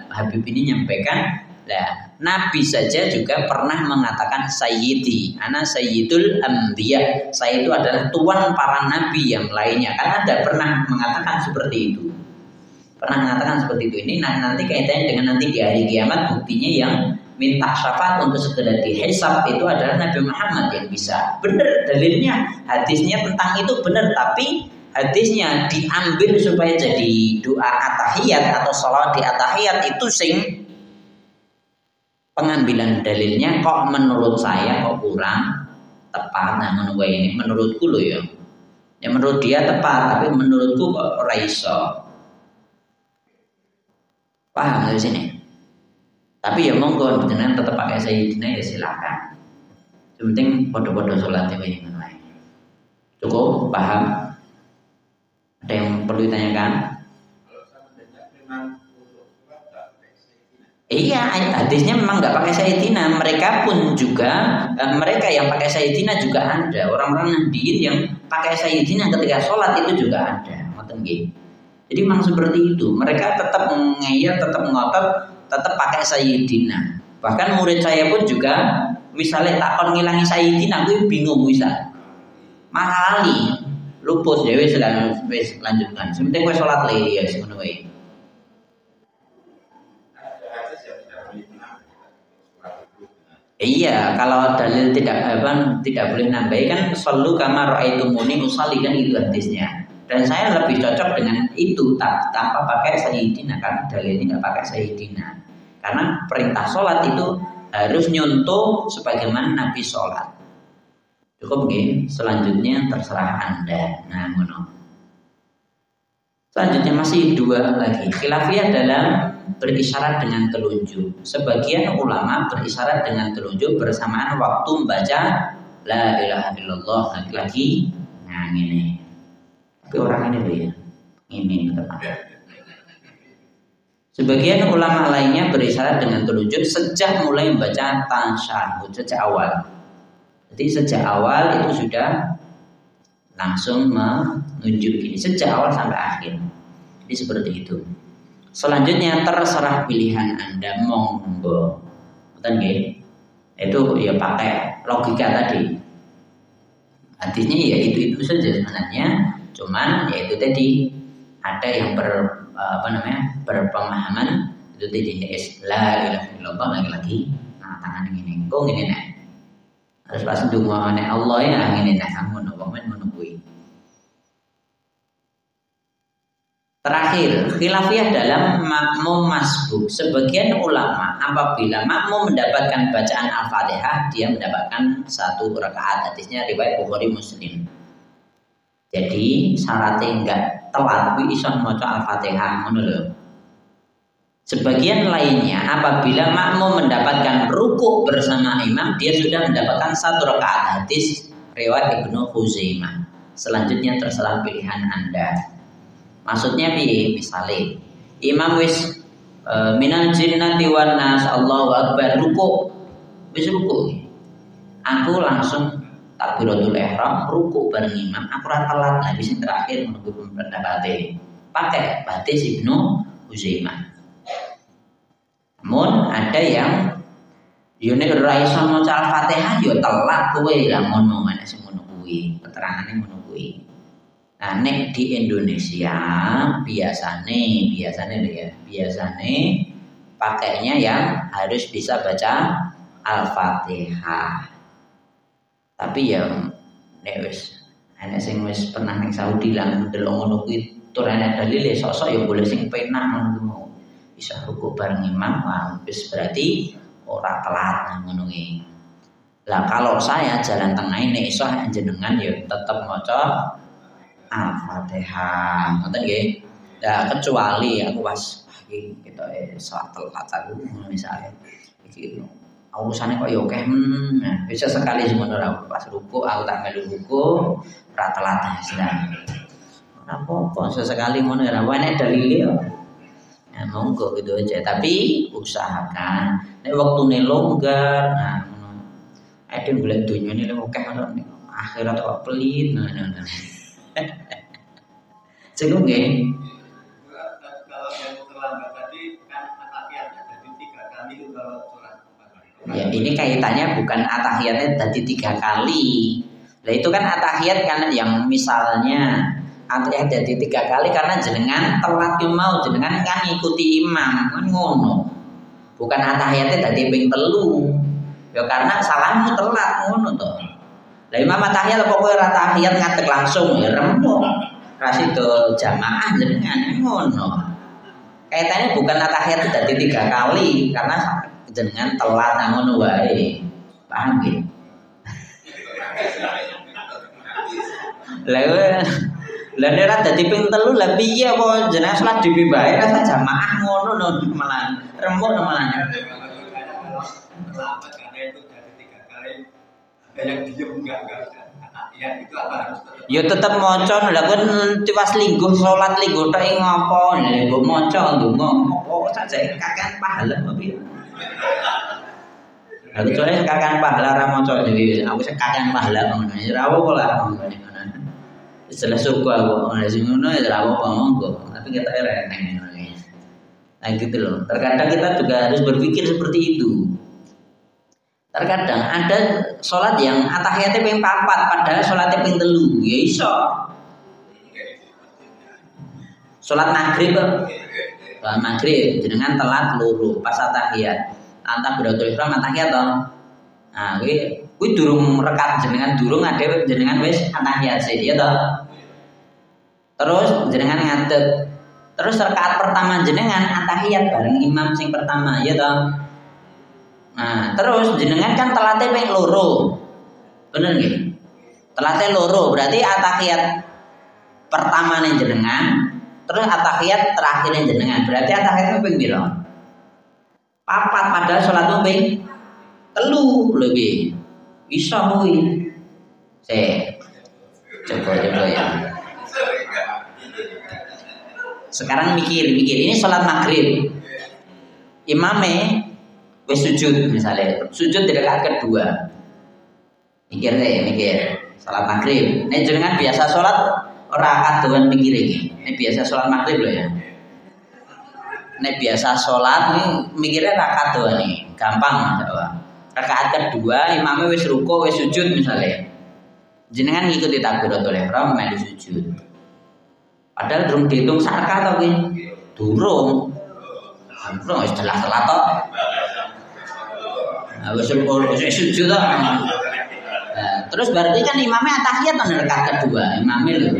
Habib ini nyampaikan, nah, Nabi saja juga pernah mengatakan Sayyidi, ana Sayyidul Anbiya. Saya itu adalah tuan para nabi yang lainnya. Kan ada pernah mengatakan seperti itu. Pernah mengatakan seperti itu. Ini nanti kaitannya dengan nanti di hari kiamat, buktinya yang minta syafaat untuk segera dihisab itu adalah Nabi Muhammad yang bisa. Benar dalilnya, hadisnya tentang itu benar, tapi hadisnya diambil supaya jadi doa at-tahiyat atau sholawat di at-tahiyat itu sing pengambilan dalilnya kok menurut saya kok kurang tepat. Nah, menurut ini menurutku loh ya. Ya menurut dia tepat, tapi menurutku kok ora iso. Paham dari sini? Tapi ya monggo jenengan tetap pakai Sayyidina ya silakan. Yang penting podo-podo sholatnya yang lain. Cukup paham? Ada yang perlu ditanyakan? Iya, hadisnya memang nggak pakai Sayyidina. Mereka pun juga mereka yang pakai Sayyidina juga ada. Orang-orang Nahdiyin yang pakai Sayyidina ketika sholat itu juga ada. Ngoten nggih. Jadi memang seperti itu. Mereka tetap ngeyel, tetap ngotot, tetap pakai Sayyidina. Bahkan murid saya pun juga misalnya takon ngilangi Sayyidina, gue bingung bisa. Mahali, luput ya wis lanjutkan. Sementing gue sholat lagi ya ngono wae. Iya, kalau dalil tidak boleh nambahi kan shollu kama raaitumuni usolli kan itu hadisnya. Dan saya lebih cocok dengan itu tanpa pakai Sayyidina, kan dalilnya nggak pakai Sayyidina. Karena perintah sholat itu harus nyontoh sebagaimana Nabi sholat. Cukup nggih? Selanjutnya terserah Anda. Nah, ngono. Selanjutnya masih dua lagi. Khilafiyah dalam berisyarat dengan telunjuk. Sebagian ulama berisyarat dengan telunjuk bersamaan waktu membaca la ilaha illallah lagi. Nah ini. Tapi orang ini loh ya. Ini teman. Sebagian ulama lainnya berisyarat dengan telunjuk sejak mulai membaca tasyahud, sejak awal. Jadi sejak awal itu sudah langsung menunjuk ini sejak awal sampai akhir. Jadi seperti itu. Selanjutnya terserah pilihan Anda, monggo. Betul nggih? Itu ya pakai logika tadi. Artinya ya itu saja sebenarnya. Cuman ya itu tadi ada yang berpemahaman itu tadi la ilaha illallah lagi. Nah, tangan ini. Kok ngene nek. Harus pas ndonga nek Allah ya ngene nek ngono kok men ngono kuwi. Terakhir, khilafiyah dalam makmum masbuk. Sebagian ulama apabila makmum mendapatkan bacaan Al-Fatihah, dia mendapatkan 1 rakaat. Hadisnya riwayat Bukhari Muslim. Jadi syaratnya enggak telat kuwi iso maca Al-Fatihah ngono lho. Sebagian lainnya apabila makmum mendapatkan rukuk bersama imam, dia sudah mendapatkan 1 rakaat. Hadis riwayat Ibnu Khuzaimah. Selanjutnya terserah pilihan Anda. Maksudnya piye? Misale imam wis minal jinnati wan nas Allahu akbar rukuk. Wis rukuk. Aku langsung takbiratul ihram rukuk bareng imam. Aku ora telat habis yang terakhir menunggu pendapatnya. Pakai hadis Ibnu Khuzaimah. Namun ada yang yo nek ora iso maca Al-Fatihah yo telat kowe lah ngono ana sing ngono kuwi. Keterangane ngono kuwi. Nah, nek di Indonesia biasane pakainya yang harus bisa baca Al-Fatihah. Tapi ya nek wis ana sing wis pernah ning Saudi lah ndelok ngono kuwi tur ana dalil sosok ya boleh sing penak ngono. Bisa rukuk bareng imam, wis berarti ora telat ngono kuwi. Lah kalau saya jalan tengah ini iso jenengan ya tetep maca Al-Fatihah, ngoten nggih. Nah, kecuali aku pas iki kita salat telat aku misalnya iki urusane kok ya akeh nah, bisa sekali semono ra pas ruku aku tak melu ruku ora telat sedang. Ora apa-apa sesekali ngono ora enek dalile yo. Ya monggo gitu aja, tapi usahakan nek wektune longgar nah ngono. Ade golek donyane lek akeh ngono akhirat kok pelit nah. Cukup nggih. Kalau yang terlambat tadi kan atahiyatnya jadi 3 kali kalau sholat. Ya ini kaitannya bukan atahiyatnya jadi 3 kali. Nah itu kan atahiyat kan yang misalnya atahiyat jadi 3 kali karena jenengan telat yo mau jenengan kan ngikuti imam kan ngono. Bukan atahiyatnya jadi ping 3. Ya karena salahmu telat ngono to. Lah imam tahiyat pokoknya ora tahiyat ngadeg langsung ya rembuk. Rasido jamaah jenengan ngono. Kaitannya bukan tahiyat dadi 3 kali karena jenengan telat ngono wae. Paham nggih? Lah nek dadi ping 3 lah piye apa jenengan salat dhewe bae rasa jamaah ngono lho malah rembuk malah. Terlambat karena itu dari 3 kali. Ada yang diem enggak ya itu apa harus ya tetep maca lha kan tiwas lingguh salat lingguh tok ngopo lha mbok maca ndonga kok sajake kakean pahala apa piye lha kecuali kakean pahala ra maca dhewe aku sing kakean pahala ngono ya ora apa lah ngono istilah suku aku ora sing ngono ya ora apa monggo tapi kita reneng ngono nah gitu loh terkadang kita juga harus berpikir seperti itu. Terkadang ada sholat yang atahiyatnya ping 4 padahal sholatnya ping 3 ya iso. Sholat maghrib jenengan telat loro pas atahiyat. Antah beratul ihram atahiyat toh. Nah, kuwi durung rekat jenengan durung ade jenengan wis atahiyat sih ya toh. Terus jenengan ngadeg. Terus rakaat pertama jenengan atahiyat bareng imam sing pertama ya toh. Nah, terus jenengan kan telatnya ping 2. Bener nggih? Telatnya 2 berarti atahiyat pertama nih jenengan, Terus atahiyat terakhirnya jenengan. Berarti atahiyat ping pira? 4 padahal salat ping 3 lebih. Bisa kuwi. Coba ya. Sekarang mikir. Ini salat maghrib. Imame wis sujud misalnya. Sujud di rakaat kedua. Mikir. Salat maghrib. Nek jenengan biasa salat ora kadoan mikir iki. Nek biasa salat maghrib lho ya. Nek biasa salat mikirnya ra kadoan iki. Gampang coba. Rakaat kedua imamnya wis ruku, wis sujud misalnya. Jenengan ngikuti takbiratul ihram melu sujud. Padahal durung dihitung sarka to ki. Durung wis jelas-jelas to. Wis sujud to. Terus berarti kan imamnya tahiyat nang rakaat kedua, imamnya lho.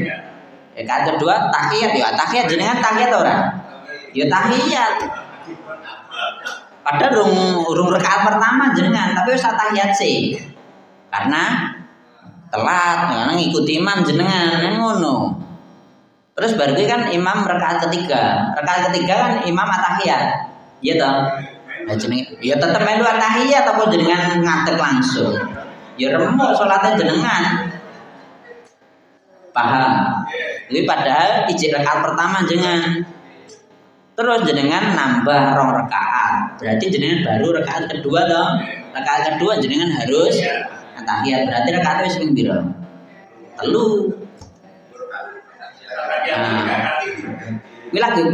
Rakaat kedua tahiyat ya, tahiyat jenengan tahiyat ora? Ya tahiyat. Padahal urung rakaat pertama jenengan, tapi wis tahiyat sih. Karena telat, karena ngikuti imam jenengan ngono. Terus berarti kan imam rakaat ketiga. Rakaat ketiga kan imam tahiyat. Iya toh? Nah jenengan ya tetep melu tahiyat apa jenengan ngadeg langsung. Ya remuk sholatnya jenengan. Paham? Jadi padahal ijik rakaat pertama jenengan. Terus jenengan nambah 2 rakaat. Berarti jenengan baru rakaat kedua dong. Rakaat kedua jenengan harus tahiyat. Berarti rakaatnya wis ping pira? 3. Kuwi lagi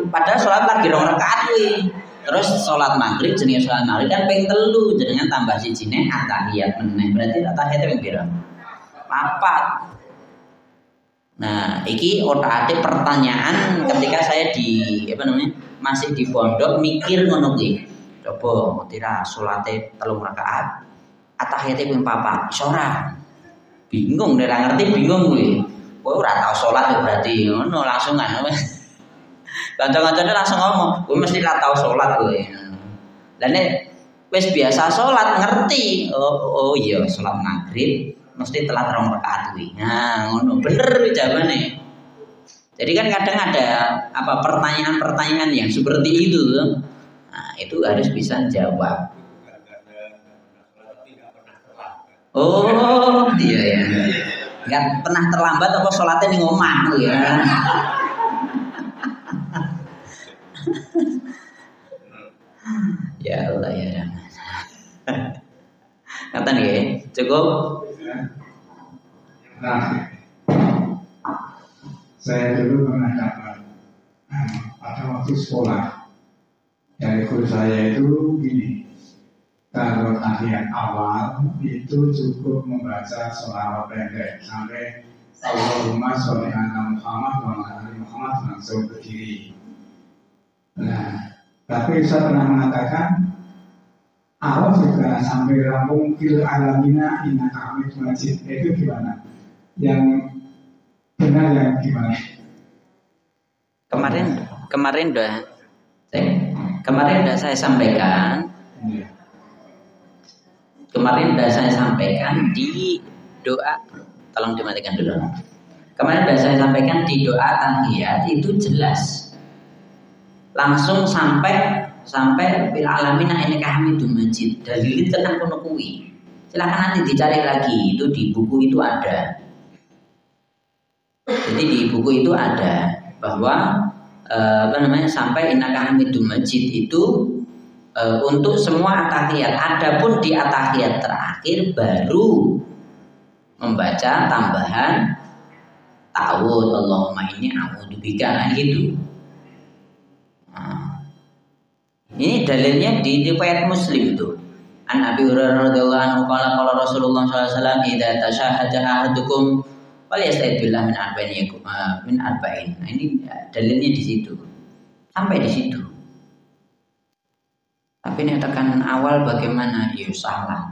padahal sholat lagi 2 rakaat kuwi. Terus sholat maghrib jenenge sholat maghrib kan ping 3 jenengan tambah sijine tahiyat meneh. Berarti tahiyate ping pira? 4. Nah, iki otak-atik pertanyaan ketika saya masih di pondok mikir ngono kuwi. Coba tira salate 3 rakaat. Tahiyate ping 4. Iso ora? Bingung nek ngerti bingung kuwi. Kowe ora tau salat berarti ngono langsung kan. Kanca-kancane langsung ngomong, "Kowe mesti ra tau salat kowe." Lah nek wis biasa salat ngerti, oh iya salat maghrib mesti telat 2 rakaat kuwi. Nah, ngono bener jawabane. Jadi kan kadang ada pertanyaan-pertanyaan yang seperti itu. Nah, itu harus bisa jawab. Oh, iya ya. Enggak pernah terlambat apa salatnya ning omah ya. Ya Allah ya. Kata nih, cukup. Nah, saya dulu pernah dapat pada waktu sekolah dari guru saya itu gini, kalau tahiyat awal itu cukup membaca sholawat pendek sampai Allahumma sholli ala Muhammad wa ala ali Muhammad langsung berdiri. Nah, tapi saya pernah mengatakan awal juga sampai rampung fil alamina innaka hamidum majid. Itu gimana? Yang benar yang gimana? Kemarin udah saya sampaikan. Kemarin udah saya sampaikan di doa. Tolong dimatikan dulu. Kemarin udah saya sampaikan di doa tahiyat itu jelas. Langsung sampai bil alamina innaka hamidum majid. Dalil tentang kono kuwi. Silakan nanti dicari lagi, itu di buku itu ada. Jadi di buku itu ada bahwa sampai innaka hamidum majid itu untuk semua atahiyat. Adapun di atahiyat terakhir baru membaca tambahan ta'awudz Allahumma inni a'udzubika gitu. Nah, ini dalilnya di riwayat Muslim itu. An Abi Hurairah radhiyallahu anhu qala Rasulullah sallallahu alaihi wasallam idza tashahhada ahadukum falyasta'id billah min arba'in. Nah, ini dalilnya di situ. Sampai di situ. Tapi ini tekan awal bagaimana? Ya salah.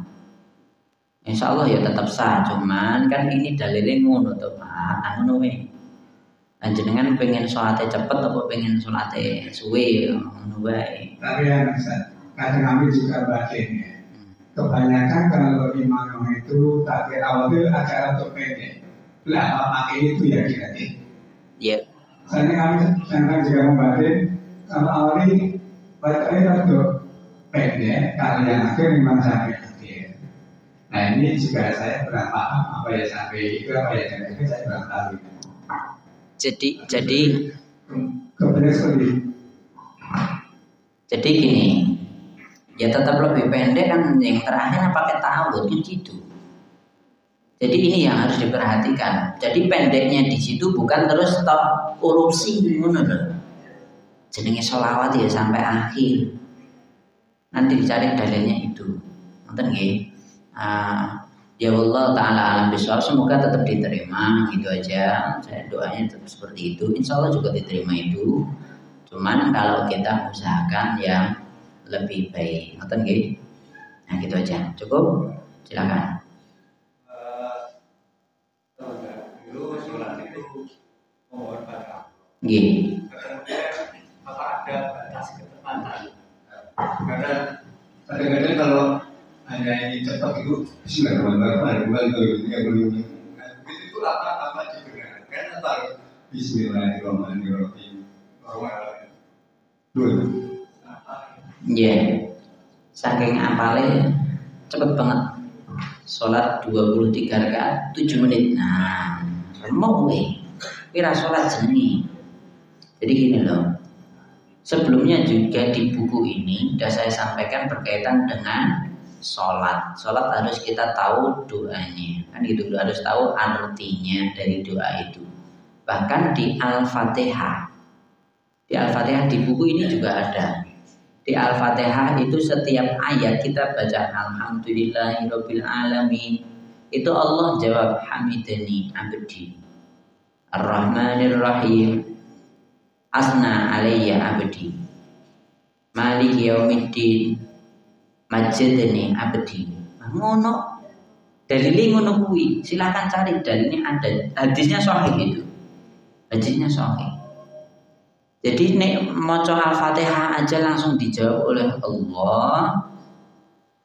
Insya Allah ya tetap sah. Cuman kan ini dalilnya ngono tuh Pak. Ngono we. Jenengan pengen sholatnya cepet atau pengen sholatnya suwe? Ngono wae. Tapi ya kadang kami juga batinnya. Kebanyakan kalau imam itu takbir awal itu acara untuk pendek. Lah pakai itu ya kira-kira. Ya. Misalnya kami sedang juga membatin kalau awali bacanya rada pendek, kalau yang akhir memang sampai akhir. Nah ini juga saya berapa apa ya sampai itu apa ya dan itu saya kurang tahu. Jadi Kemudian seperti Jadi gini, ya tetap lebih pendek kan yang terakhir pakai ta'awud kan gitu. Jadi ini yang harus diperhatikan. Jadi pendeknya di situ bukan terus stop urupsi ngono lho. Jenenge sholawat ya sampai akhir. Nanti dicari dalilnya itu. Nonton nggih. Ya Allah taala alam bisawab, semoga tetap diterima gitu aja. Saya doanya tetap seperti itu. Insya Allah juga diterima itu. Cuman kalau kita usahakan yang lebih baik, nonton nggih. Nah gitu aja. Cukup? Silakan. Dulu sholat itu mohon baca. Nggih. Apa ada batas ketepatan? Karena kadang-kadang kalau hanya ingin cepat itu Bismillahirrahmanirrahim itu apa dibenarkan atau Bismillahirrahmanirrahim. Iya, saking apalnya cepet banget. Sholat 23 rakaat 7 menit. Nah, mau kira sholat jenenge. Jadi gini loh. Sebelumnya juga di buku ini sudah saya sampaikan berkaitan dengan sholat. Sholat harus kita tahu doanya, kan gitu. Harus tahu artinya dari doa itu. Bahkan di Al-Fatihah. Di Al-Fatihah di buku ini juga ada. Di Al-Fatihah itu setiap ayat kita baca Alhamdulillahirabbil alamin. Itu Allah jawab hamidani abdi. Ar-Rahmanir Rahim. Asna alayya abdi. Maliki yaumiddin. Majidani abdi. Ngono. Dalilnya ngono kuwi. Silakan cari dalilnya ada. Hadisnya sahih itu. Hadisnya sahih. Jadi nek maca Al-Fatihah aja langsung dijawab oleh Allah.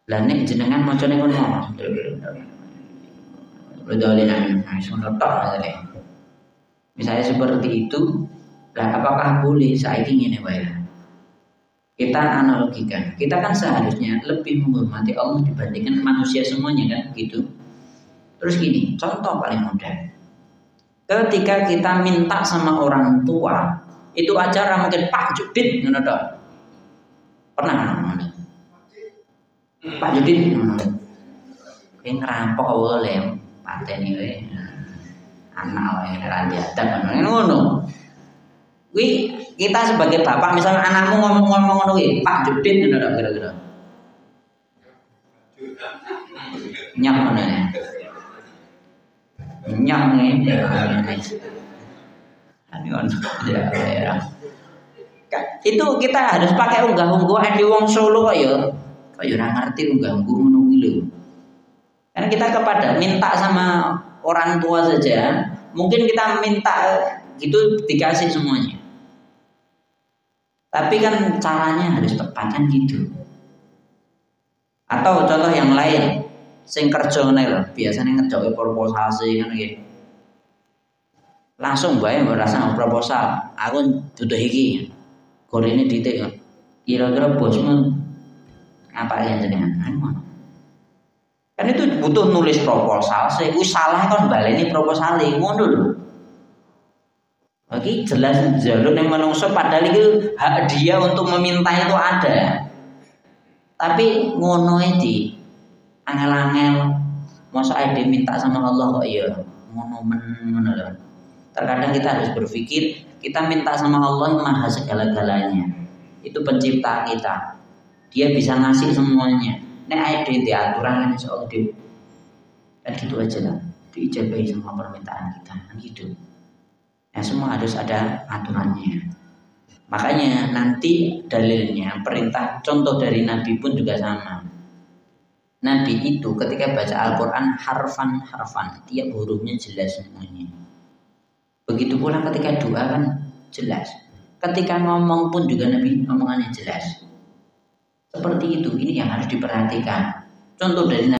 Lah nek jenengan macane ngono. Misalnya seperti itu, lah apakah boleh saiki ngene wae? Kita analogikan. Kita kan seharusnya lebih menghormati Allah dibandingkan manusia semuanya kan gitu. Terus gini, contoh paling mudah. Ketika kita minta sama orang tua, itu acara mungkin Pak Judit ngono to. Pernah ngono. Pak Judit ngono. Ki ngerampok oleh pateni kowe. Anak wae ora diadab ngono. Kuwi kita sebagai bapak misalnya anakmu ngomong-ngomong ngono kuwi, Pak Judit ngono to kira-kira. Nyam ngono ya. Nyam ngene. Ya. Itu kita harus pakai unggah-ungguh di wong Solo kok ya ora ngerti unggah-ungguh ngono kuwi lho. Karena kita kepada minta sama orang tua saja, mungkin kita minta gitu dikasih semuanya. Tapi kan caranya harus tepat kan gitu. Atau contoh yang lain, sing kerja ngene lho, biasane ngejoke proposal sih kan iki. Langsung bae merasa proposal, aku butuh iki. Gorene titik. Kira-kira bosmu apa yang jenengan? Kan itu butuh nulis proposal, saya salah kan baleni proposal ngono lho. Lagi jelas jalur yang menungso padahal itu hak dia untuk meminta itu ada. Tapi ngono iki angel-angel masa ade minta sama Allah kok ya ngono lho. Terkadang kita harus berpikir kita minta sama Allah maha segala-galanya. Itu pencipta kita. Dia bisa ngasih semuanya. Nek ade diaturan insya Allah dia. Dan gitu aja lah. Diijabahi semua permintaan kita. Kan gitu. Ya semua harus ada aturannya. Makanya nanti dalilnya perintah contoh dari Nabi pun juga sama. Nabi itu ketika baca Al-Quran harfan tiap hurufnya jelas semuanya. Begitu pula ketika doa kan jelas. Ketika ngomong pun juga Nabi ngomongannya jelas. Seperti itu, ini yang harus diperhatikan. Contoh dari